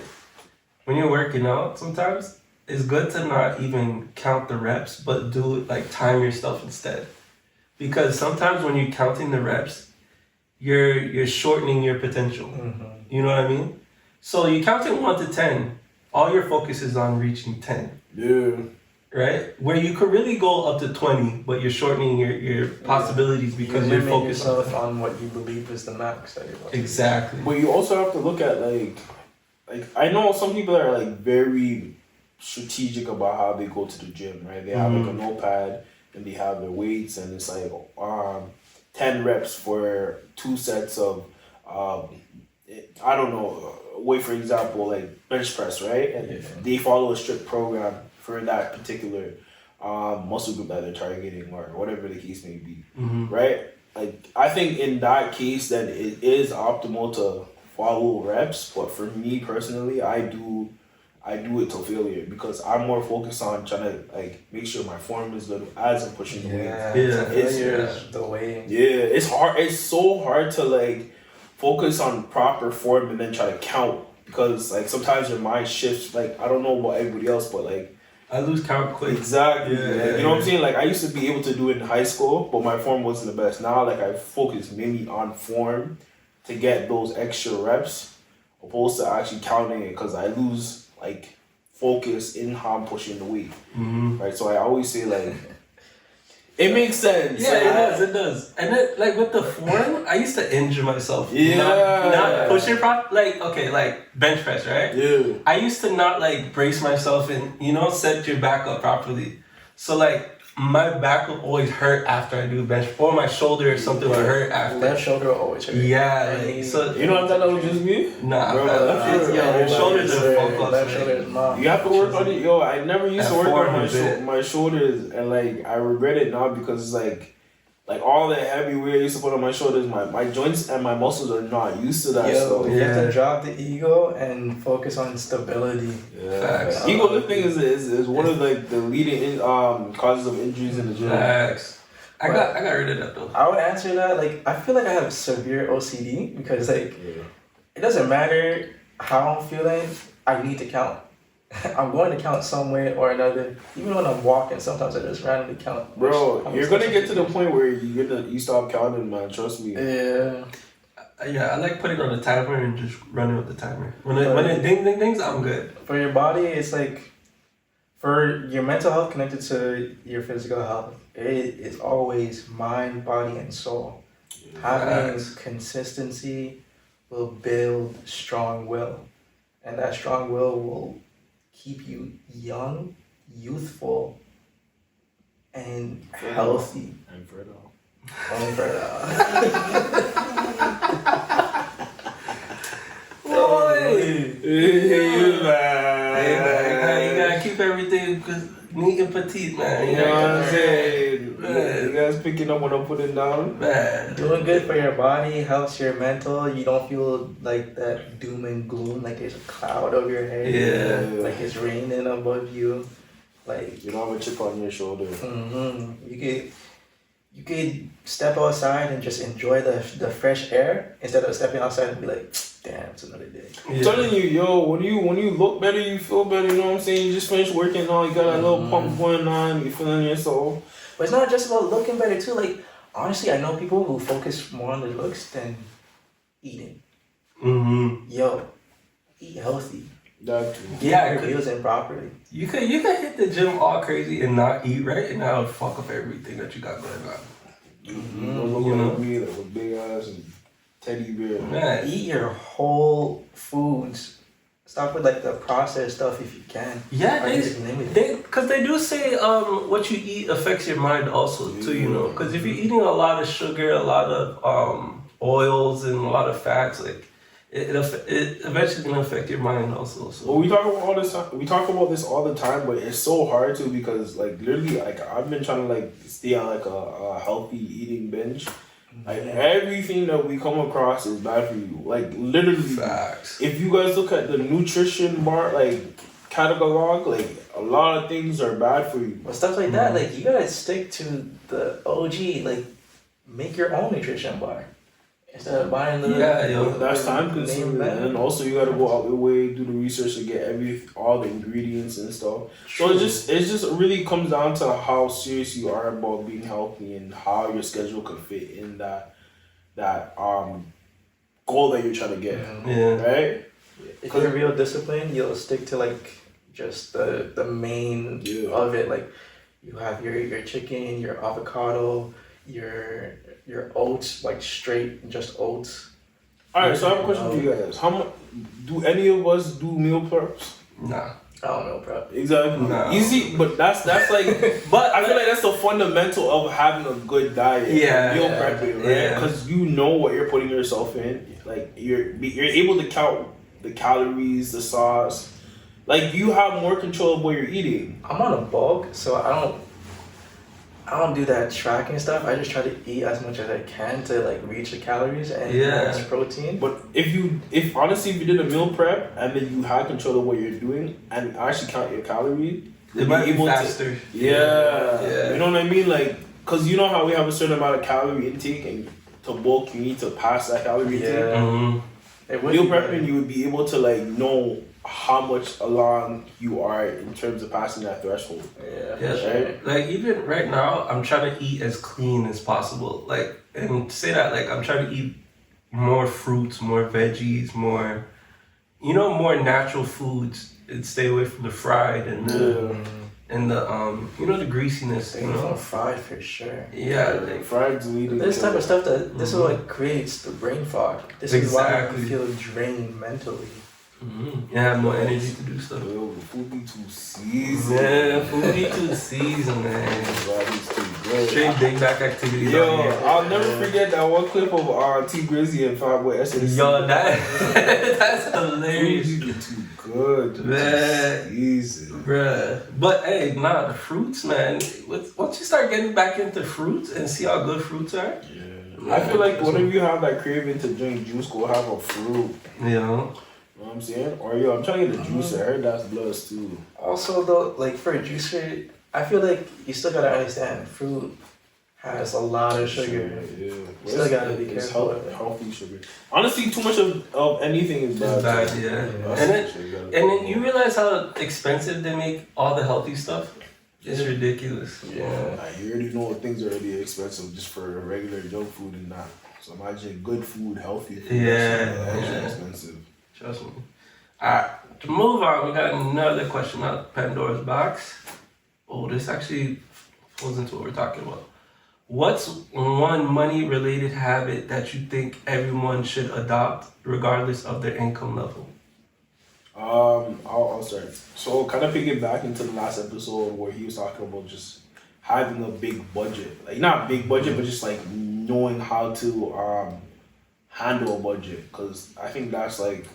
when you're working out, sometimes it's good to not even count the reps, but do it like time your stuff instead. Because sometimes when you're counting the reps, you're shortening your potential. You know what I mean? So you counting 1 to 10, all your focus is on reaching 10. Yeah. Right? Where you could really go up to 20, but you're shortening your possibilities because you're focused yourself on what you believe is the max that you're about to Exactly. But you also have to look at like I know some people are like very strategic about how they go to the gym, right? They have like a notepad and they have their weights and it's like 10 reps for 2 sets of I don't know, weight for example, like bench press, right? And they follow a strict program for that particular muscle group that they're targeting or whatever the case may be, right? Like I think in that case, then it is optimal to follow reps. But for me personally, I do it to failure because I'm more focused on trying to like make sure my form is good as I'm pushing the weight. The way. Yeah, it's hard. It's so hard to like focus on proper form and then try to count because like sometimes your mind shifts. Like I don't know about everybody else, but like. I lose count quick. Exactly. You know what I'm saying? Like I used to be able to do it in high school, but my form wasn't the best. Now like I focus mainly on form to get those extra reps opposed to actually counting it because I lose like focus in how I'm pushing the weight. Right? So I always say like it makes sense. Yeah, it does. And then like with the form, I used to injure myself. Yeah. Not pushing like bench press, right? Yeah. I used to not like brace myself and set your back up properly. So like my back will always hurt after I do bench, or my shoulder or something will hurt after. Left shoulder will always hurt. Yeah, like, so you know what that was just me? Nah, bro, your shoulders are fucked up. Left shoulder is mom. You have to work on it. Yo, I never used to work on my shoulders, and like I regret it now because it's like all the heavy weight I used to put on my shoulders, my joints and my muscles are not used to that. So you have to drop the ego and focus on stability. Facts. Ego lifting is one of like the leading causes of injuries in the gym. Facts. I got rid of that though. I would answer that like I feel like I have severe OCD because like it doesn't matter how I'm feeling, I need to count. I'm going to count some way or another. Even when I'm walking, sometimes I just randomly count. Bro, you're gonna get to the point where you stop counting, man. Trust me. Yeah. Yeah, I like putting on the timer and just running with the timer. When it dings, I'm good. For your body, it's like for your mental health connected to your physical health. It's always mind, body, and soul. Having consistency will build strong will, and that strong will keep you young, youthful, and healthy. And fertile. Hey, man. You gotta keep everything neat and petite, man. You know what I'm saying? You guys picking up what I'm putting down? Man. Doing good for your body helps your mental. You don't feel like that doom and gloom, like there's a cloud over your head. Yeah. Like it's raining above you. Like you don't have a chip on your shoulder. You could step outside and just enjoy the fresh air instead of stepping outside and be like, damn, it's another day. I'm telling you, yo, when you look better, you feel better. You know what I'm saying? You just finished working on, you got a little pump going on, you feeling yourself. But it's not just about looking better too. Like honestly, I know people who focus more on their looks than eating. Yo, eat healthy. That too. Get your meals in properly. You could hit the gym all crazy and not eat right, and that would fuck up everything that you got going on. Don't look like me, like a big ass and teddy bear. Man. Eat your whole foods. Stop with like the processed stuff if you can. Yeah, because they do say what you eat affects your mind also too. Because if you're eating a lot of sugar, a lot of oils, and a lot of fats, like. It eventually gonna affect your mind also. So. Well, we talk about all this. We talk about this all the time, but it's so hard to because like literally, like I've been trying to like stay on like a healthy eating binge. Like everything that we come across is bad for you. Like literally, facts. If you guys look at the nutrition bar like catalog, like a lot of things are bad for you. But stuff like that, like you gotta stick to the OG. Like make your own nutrition bar. Instead of buying the That's time consuming, and also you gotta go out your way, do the research to get all the ingredients and stuff. So it just really comes down to how serious you are about being healthy and how your schedule could fit in that goal that you're trying to get. Right? If you're real disciplined, you'll stick to like just the main of it. Like you have your chicken, your avocado, your oats, like straight just oats. Alright, so I have a question for you guys. How much do any of us do meal preps? Nah. I don't know, bro. Exactly. No. Easy, but that's like. But I feel like that's the fundamental of having a good diet. Meal prepping, right? Because you know what you're putting yourself in. Like you're able to count the calories, the sauce. Like you have more control of what you're eating. I'm on a bulk, so I don't do that tracking stuff. I just try to eat as much as I can to like reach the calories and max protein. But if you did a meal prep and then you had control of what you're doing and actually count your calories, it might be faster. Yeah. You know what I mean? Like, cause you know how we have a certain amount of calorie intake, and to bulk you need to pass that calorie intake. Meal prepping, you would be able to like know how much along you are in terms of passing that threshold. Right? Like even right now, I'm trying to eat as clean as possible. Like, and to say that, like I'm trying to eat more fruits, more veggies, more natural foods, and stay away from the fried and the the greasiness. From fried for sure. Yeah, like fried's leading. This type of stuff this is what creates the brain fog. This is why you feel drained mentally. You have no energy to do stuff. Yo, the food be too seasoned. Yeah, food be too seasoned, man. It's too good. Straight big back activities. Yo, I'll never forget that one clip of T Grizzly and Fatboy S. Yo, that's hilarious. Food be too good. Man. Seasoned. Bruh. But hey, the fruits, man. Once you start getting back into fruits and see how good fruits are. Yeah. I feel like whenever you have that craving to drink juice, go have a fruit. You know what I'm saying? Or I'm trying to get the juicer. I heard that's bloods too. Also though, like for a juicer, I feel like you still gotta understand fruit has a lot of sugar. Yeah. Still gotta be careful. Healthy sugar. Honestly, too much of anything is bad. It's bad, And then you realize how expensive they make all the healthy stuff? It's ridiculous. Yeah. You already know things are already expensive just for regular junk food and that. So imagine good food, healthy food. That's expensive. Trust me. Alright, to move on, we got another question out Pandora's box. Oh, this actually falls into what we're talking about. What's one money-related habit that you think everyone should adopt, regardless of their income level? I'll start. So kind of piggyback into the last episode where he was talking about just having a big budget, like not big budget, but just like knowing how to handle a budget. Because I think that's like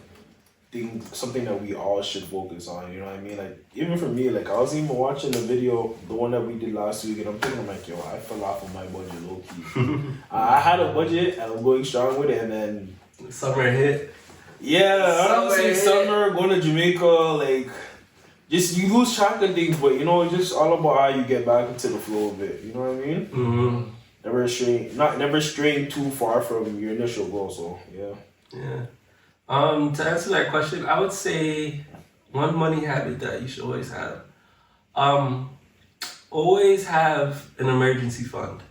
something that we all should focus on, you know what I mean? Like, even for me, like, I was even watching the video, the one that we did last week, and I'm thinking, like, yo, I fell off of my budget low-key. I had a budget, and I'm going strong with it, and then... Summer hit. Yeah, honestly, summer, going to Jamaica, like, just, you lose track of things, but, you know, it's just all about how you get back into the flow of it, you know what I mean? Mm-hmm. Never straying too far from your initial goal, so, yeah. Yeah. To answer that question, I would say one money habit that you should always have. Always have an emergency fund.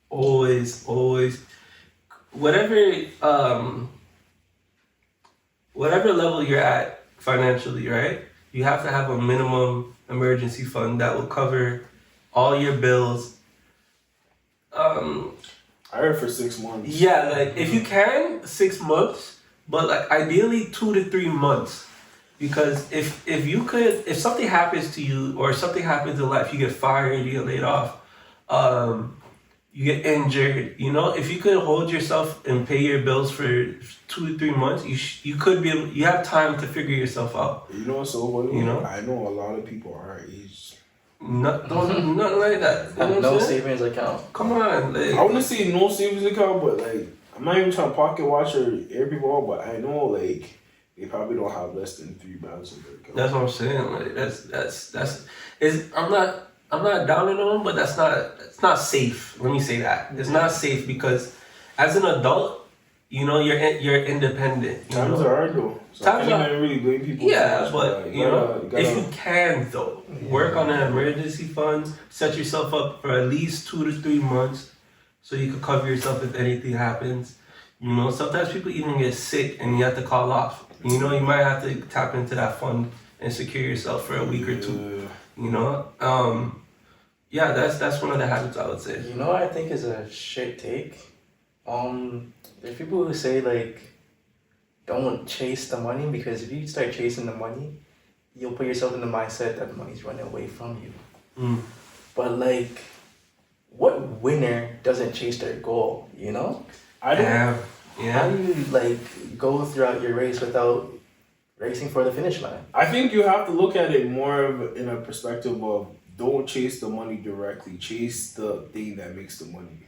Always. Whatever level you're at financially, right? You have to have a minimum emergency fund that will cover all your bills. I heard for 6 months. Yeah, like if you can, 6 months. But like ideally 2 to 3 months, because if something happens to you or something happens in life, you get fired, you get laid off, you get injured. You know, if you could hold yourself and pay your bills for 2 to 3 months, you have time to figure yourself out. You know what's so funny? You know, I know a lot of people our age. Nothing like that. You know no savings account. Come on, like, I wouldn't say no savings account, but like. I'm not even trying to pocket watch or air people out, but I know like they probably don't have less than 3 bands in their account. That's what I'm saying. Like that's I'm not downing on them, but it's not safe. Let me say that. It's not safe because as an adult, You know, you're independent. You Times know? are hard though. So Times I can't are- even really blame people. Yeah, for but that. you know, gotta- if you can though, work on an emergency fund, set yourself up for at least 2 to 3 months, so you can cover yourself if anything happens. You know, sometimes people even get sick and you have to call off. You know, you might have to tap into that fund and secure yourself for a week or two. You know, yeah, that's one of the habits I would say. You know what I think is a shit take? There's people who say like, don't chase the money, because if you start chasing the money, you'll put yourself in the mindset that the money's running away from you. But like, what winner doesn't chase their goal, you know? I don't. How do you like go throughout your race without racing for the finish line? I think you have to look at it more of in a perspective of don't chase the money directly, chase the thing that makes the money.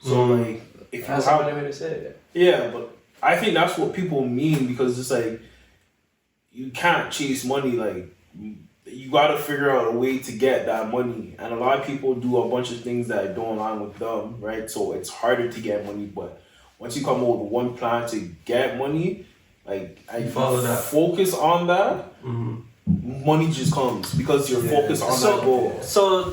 So like, if you That's have, a better way to say it. yeah, but I think that's what people mean, because it's like you can't chase money. Like, you gotta figure out a way to get that money, and a lot of people do a bunch of things that don't align with them, right? So it's harder to get money, but once you come up with one plan to get money, like, and you follow that. focus on that, money just comes because you're focused on that goal. So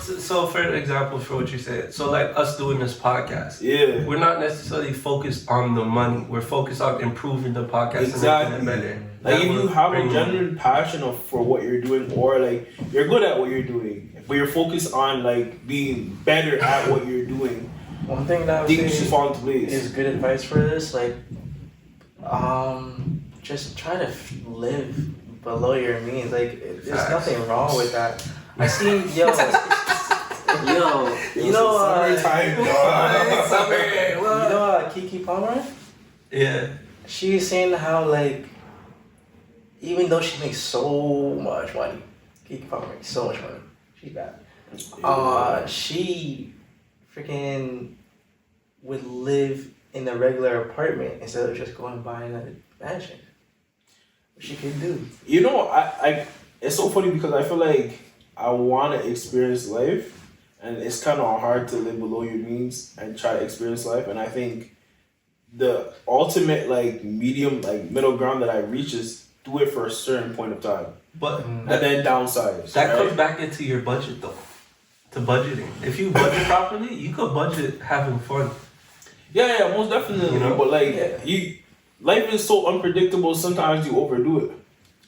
for example, for what you said, so like us doing this podcast, Yeah, we're not necessarily focused on the money. We're focused on improving the podcast exactly. and making it better. Like, That if you will have a bring genuine passion for what you're doing, or like you're good at what you're doing, but you're focused on like being better at what you're doing, One thing that I would things say just fall into place. is good advice for this, like, just try to live below your means. Like, there's Facts. nothing wrong with that. I seen, you know, Summertime, dog. Kiki Palmer? Yeah. She's saying how, like, even though she makes so much money, Kiki Palmer makes so much money, she's bad. She freaking would live in a regular apartment instead of just going and buying a mansion. What she could do. You know, I it's so funny because I feel like I want to experience life, and it's kind of hard to live below your means and try to experience life. And I think the ultimate like medium, like middle ground that I reach is do it for a certain point of time, But and then downsize. that right? comes back into your budget though. To budgeting. If you budget properly, you could budget having fun. Yeah, most definitely. You know? But like life is so unpredictable. Sometimes you overdo it.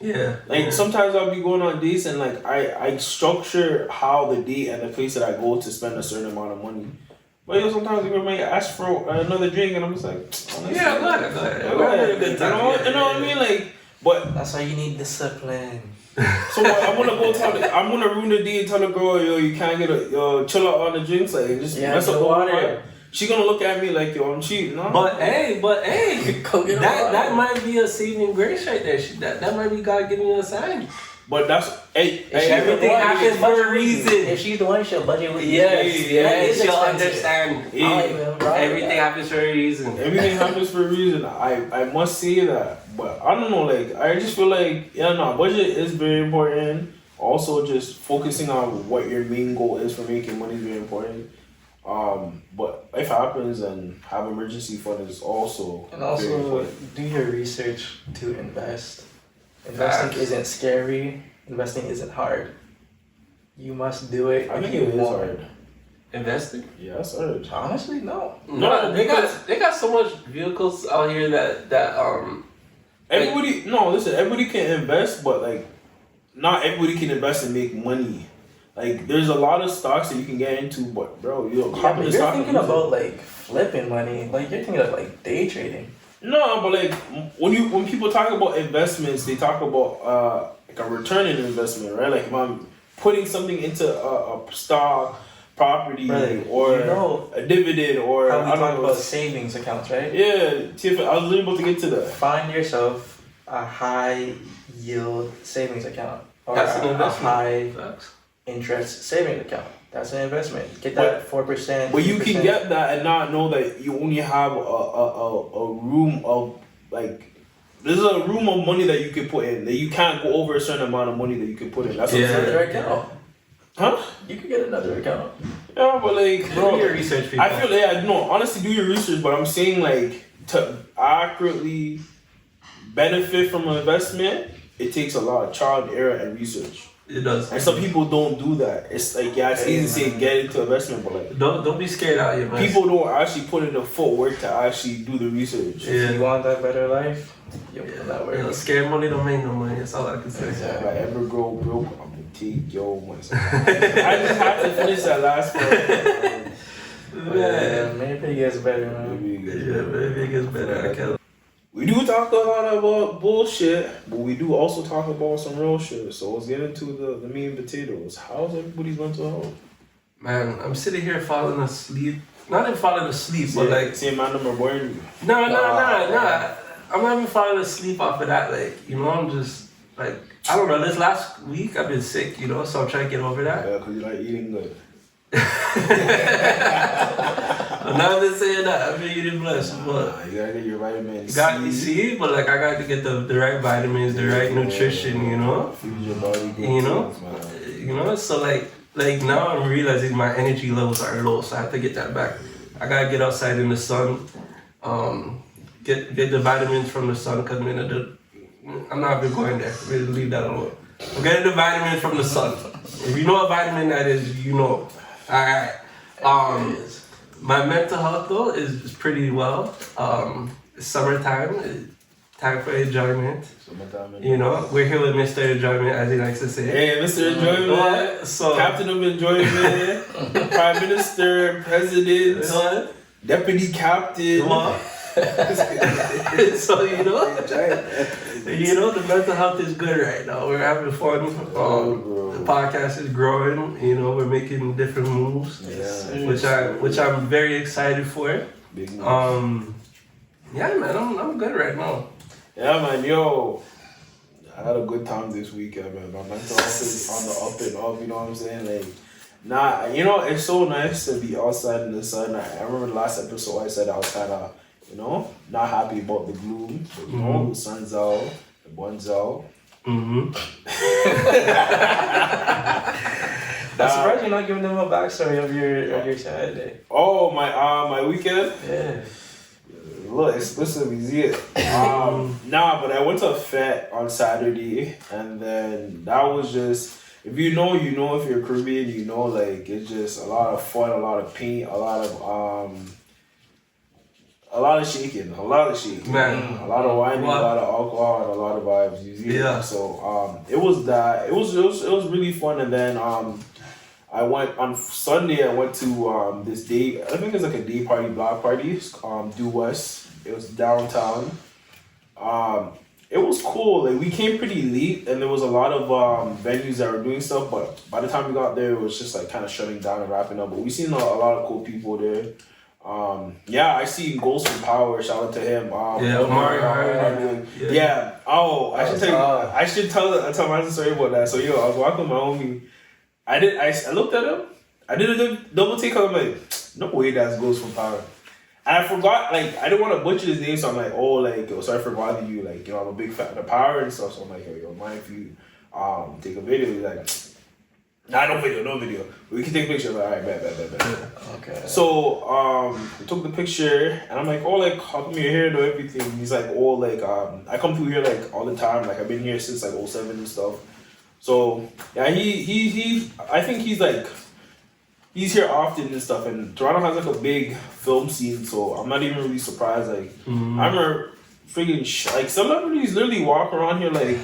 Yeah. Like, sometimes I'll be going on dates and like I structure how the date and the place that I go to spend a certain amount of money. But sometimes people might ask for another drink and I'm just like, Yeah, go ahead. Go ahead. You know what I mean? Like, but That's why you need discipline. so I'm gonna I'm gonna ruin the day and tell the girl, yo, you can't get chill out on the drinks, like just mess up the water. She gonna look at me like, yo, I'm cheating. No? But hey, Go get that might be a saving grace right there. That might be God giving you a sign. But that's everything happens for a reason. If she's the one, she'll budget with you. Yes, she'll expensive. understand. Yeah. Everything happens for a reason. Everything happens for a reason. I must say that. But I don't know, like, I just feel like, budget is very important. Also, just focusing on what your main goal is for making money is very important. But life happens, and have emergency fund is also And very also, important. do your research to invest. Investing isn't scary. Investing isn't hard. You must do it. I if think you it is want. hard. Investing? Yeah, it's hard. Honestly, no. No, they got so much vehicles out here that Everybody can invest, but like, not everybody can invest and make money. Like, there's a lot of stocks that you can get into, but bro, But you're thinking about like flipping money. Like, you're thinking of like day trading. No, but like when people talk about investments, they talk about like a return in investment, right? Like, if I'm putting something into a stock, property, or a dividend, or how we talk about savings accounts, right? Yeah, Tiff, I was literally about to get to that. Find yourself a high yield savings account or That's an a investment. high Facts. interest savings account. That's an investment. Get that 4%. But you can 3%. get that and not know that you only have a room of like. There's a room of money that you can put in. That you can't go over a certain amount of money that you can put in. That's what I'm saying. Another account. Huh? You could get another account. Yeah, but like, bro, Do your research, people. I feel honestly, do your research. But I'm saying like, to accurately benefit from an investment, it takes a lot of trial and error and research. It does. And some people don't do that. It's like, yeah, it's easy to say get into investment, but like Don't be scared out here, man. people don't actually put in the footwork to actually do the research. If you want that better life, you put that work. You know, scared money don't make no money. That's all I can say. If I ever grow broke, I'm gonna take your money. I just have to finish that last one. Maybe it gets better, man. Maybe Maybe it gets better. I can't. We do talk a lot about bullshit, but we do also talk about some real shit. So let's get into the meat and potatoes. How's everybody's mental health? Man, I'm sitting here falling asleep. Not even falling asleep, but like... See, my number boring you. No. I'm not even falling asleep off of that. Like, you know, I'm just, like... I don't know, this last week I've been sick, you know, so I'm trying to get over that. Yeah, because you like eating good. I'm not even saying that. I've been eating blessed, but... You gotta get your vitamins. But like, I got to get the right vitamins, the right nutrition, you know? Feed your body good You know? things, man. You know, so like now I'm realizing my energy levels are low, so I have to get that back. I gotta get outside in the sun, get the vitamins from the sun, cause I'm not even going there. Really leave that alone. I'm getting the vitamins from the sun. If you know what vitamin that is, you know. Alright. My mental health though is pretty well. It's summertime. Time for enjoyment. You know, we're here with Mr. Enjoyment, as he likes to say. Hey, Mr. Enjoyment. So, Captain of Enjoyment. Prime Minister, President, Deputy Captain. What? So, you know, the mental health is good right now. We're having fun. The podcast is growing. You know, we're making different moves, which I'm very excited for. Big moves. Yeah, man, I'm good right now. Yeah, man, yo. I had a good time this weekend, man. My mental health is on the up and up, you know what I'm saying? Like, you know, it's so nice to be outside in the sun. I remember the last episode I said I was kind of, you know, not happy about the gloom. But, you know, the sun's out, the bun's out. I'm surprised you're not giving them a backstory of your Saturday. Oh, my weekend? Yeah. Look, explicitly see it. Nah, but I went to a fete on Saturday, and then that was just, if you know, you know, if you're Caribbean, you know, like, it's just a lot of fun, a lot of paint, a lot of shaking, man. A lot of whining, a lot of alcohol, and a lot of vibes. You see? Yeah. So it was that. It was really fun, and then I went on Sunday. I went to this day. I think it's like a day party, block party. Due West. It was downtown. It was cool. Like we came pretty late, and there was a lot of venues that were doing stuff. But by the time we got there, it was just like kind of shutting down and wrapping up. But we seen a lot of cool people there. Yeah, I see Ghost from Power. Shout out to him. Mario. Yeah. Oh, I should tell you. I should tell my story about that. So I was walking with my homie. I looked at him. I did a double take. I'm like, no way, that's Ghost from Power. And I forgot, like, I didn't want to butcher his name, so I'm like, oh, like, sorry for bothering you. Like, you know, I'm a big fan of Power and stuff. So I'm like, yo, mind if you take a video? He's like, nah, no video. We can take a picture. I'm like, all right, bet. Okay. So we took the picture, and I'm like, oh, like, how come your hair and everything? He's like, oh, like, I come through here like all the time. Like, I've been here since like 07 and stuff. So yeah, he I think he's here often and stuff. And Toronto has like a big film scene, so I'm not even really surprised. Like I remember freaking like celebrities literally walk around here like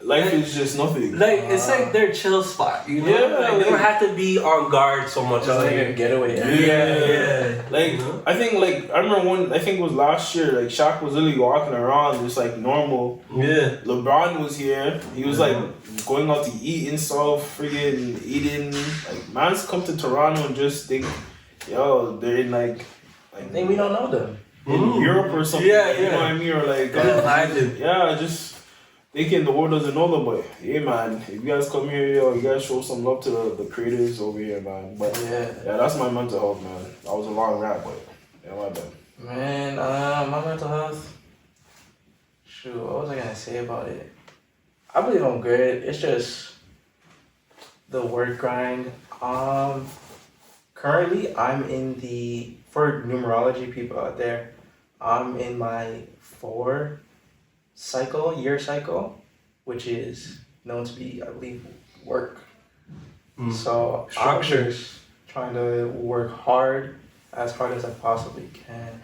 life is just nothing. Like it's like their chill spot, you know. Yeah, like, they don't have to be on guard so much. It's like a getaway. Yeah. Like you know? I think like I remember I think it was last year. Like Shaq was literally walking around just like normal. Yeah. LeBron was here. He was like going out to eat and stuff, friggin' eating. Like man's come to Toronto and just think, yo, they're in like I think we don't know them. in Europe or something. Yeah, You know what I mean? Or like just thinking the world doesn't know them. But hey man, if you guys come here, yo, you guys show some love to the creators over here, man. But yeah, that's my mental health, man. That was a long rap, but yeah, my bad. Man, my mental health. Shoot, what was I gonna say about it? I believe I'm good. It's just the work grind. Currently I'm in for numerology people out there. I'm in my 4 year cycle, which is known to be, I believe, work. So Structure. I'm just trying to work hard as I possibly can,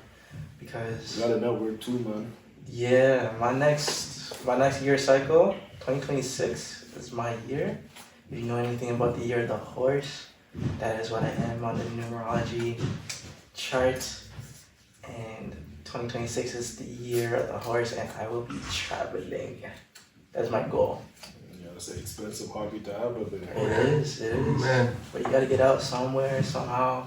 because You got a network too, man. yeah, my next year cycle, 2026 is my year. If you know anything about the year of the horse, that is what I am on the numerology chart. And 2026 is the year of the horse, and I will be traveling. That's my goal. Yeah, it's an expensive hobby to have, but It is. Man. But you gotta get out somewhere, somehow,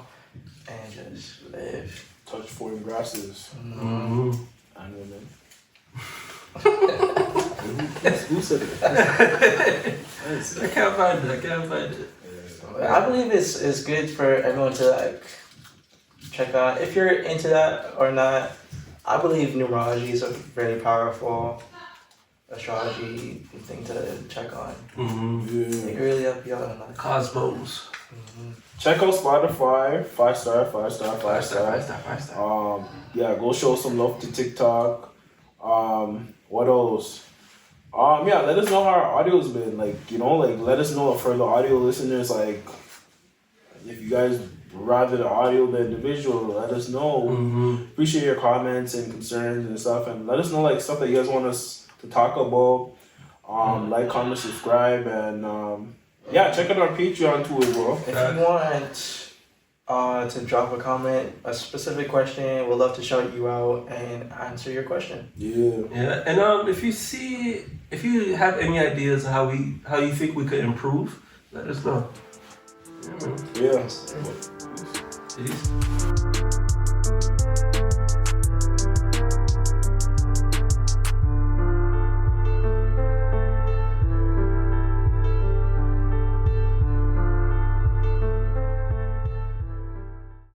and just live. touch foreign grasses Mm-hmm. and women. Who said it? I can't find it. I believe it's good for everyone to like check out. If you're into that or not, I believe numerology is a very powerful astrology thing to check on. Mm-hmm. It can really help you out on that. Cosmos. Check out Spotify, 5-star. Yeah, go show some love to TikTok. What else? Yeah, let us know how our audio's been. Like, you know, like let us know for the audio listeners, like if you guys rather the audio than the visual, let us know. Mm-hmm. Appreciate your comments and concerns and stuff, and let us know like stuff that you guys want us to talk about. Like, comment, subscribe, and yeah, check out our Patreon too, bro. If you want to drop a comment, a specific question, we'd love to shout you out and answer your question. Yeah, and if you have any ideas how you think we could improve, let us know. Yeah. Peace.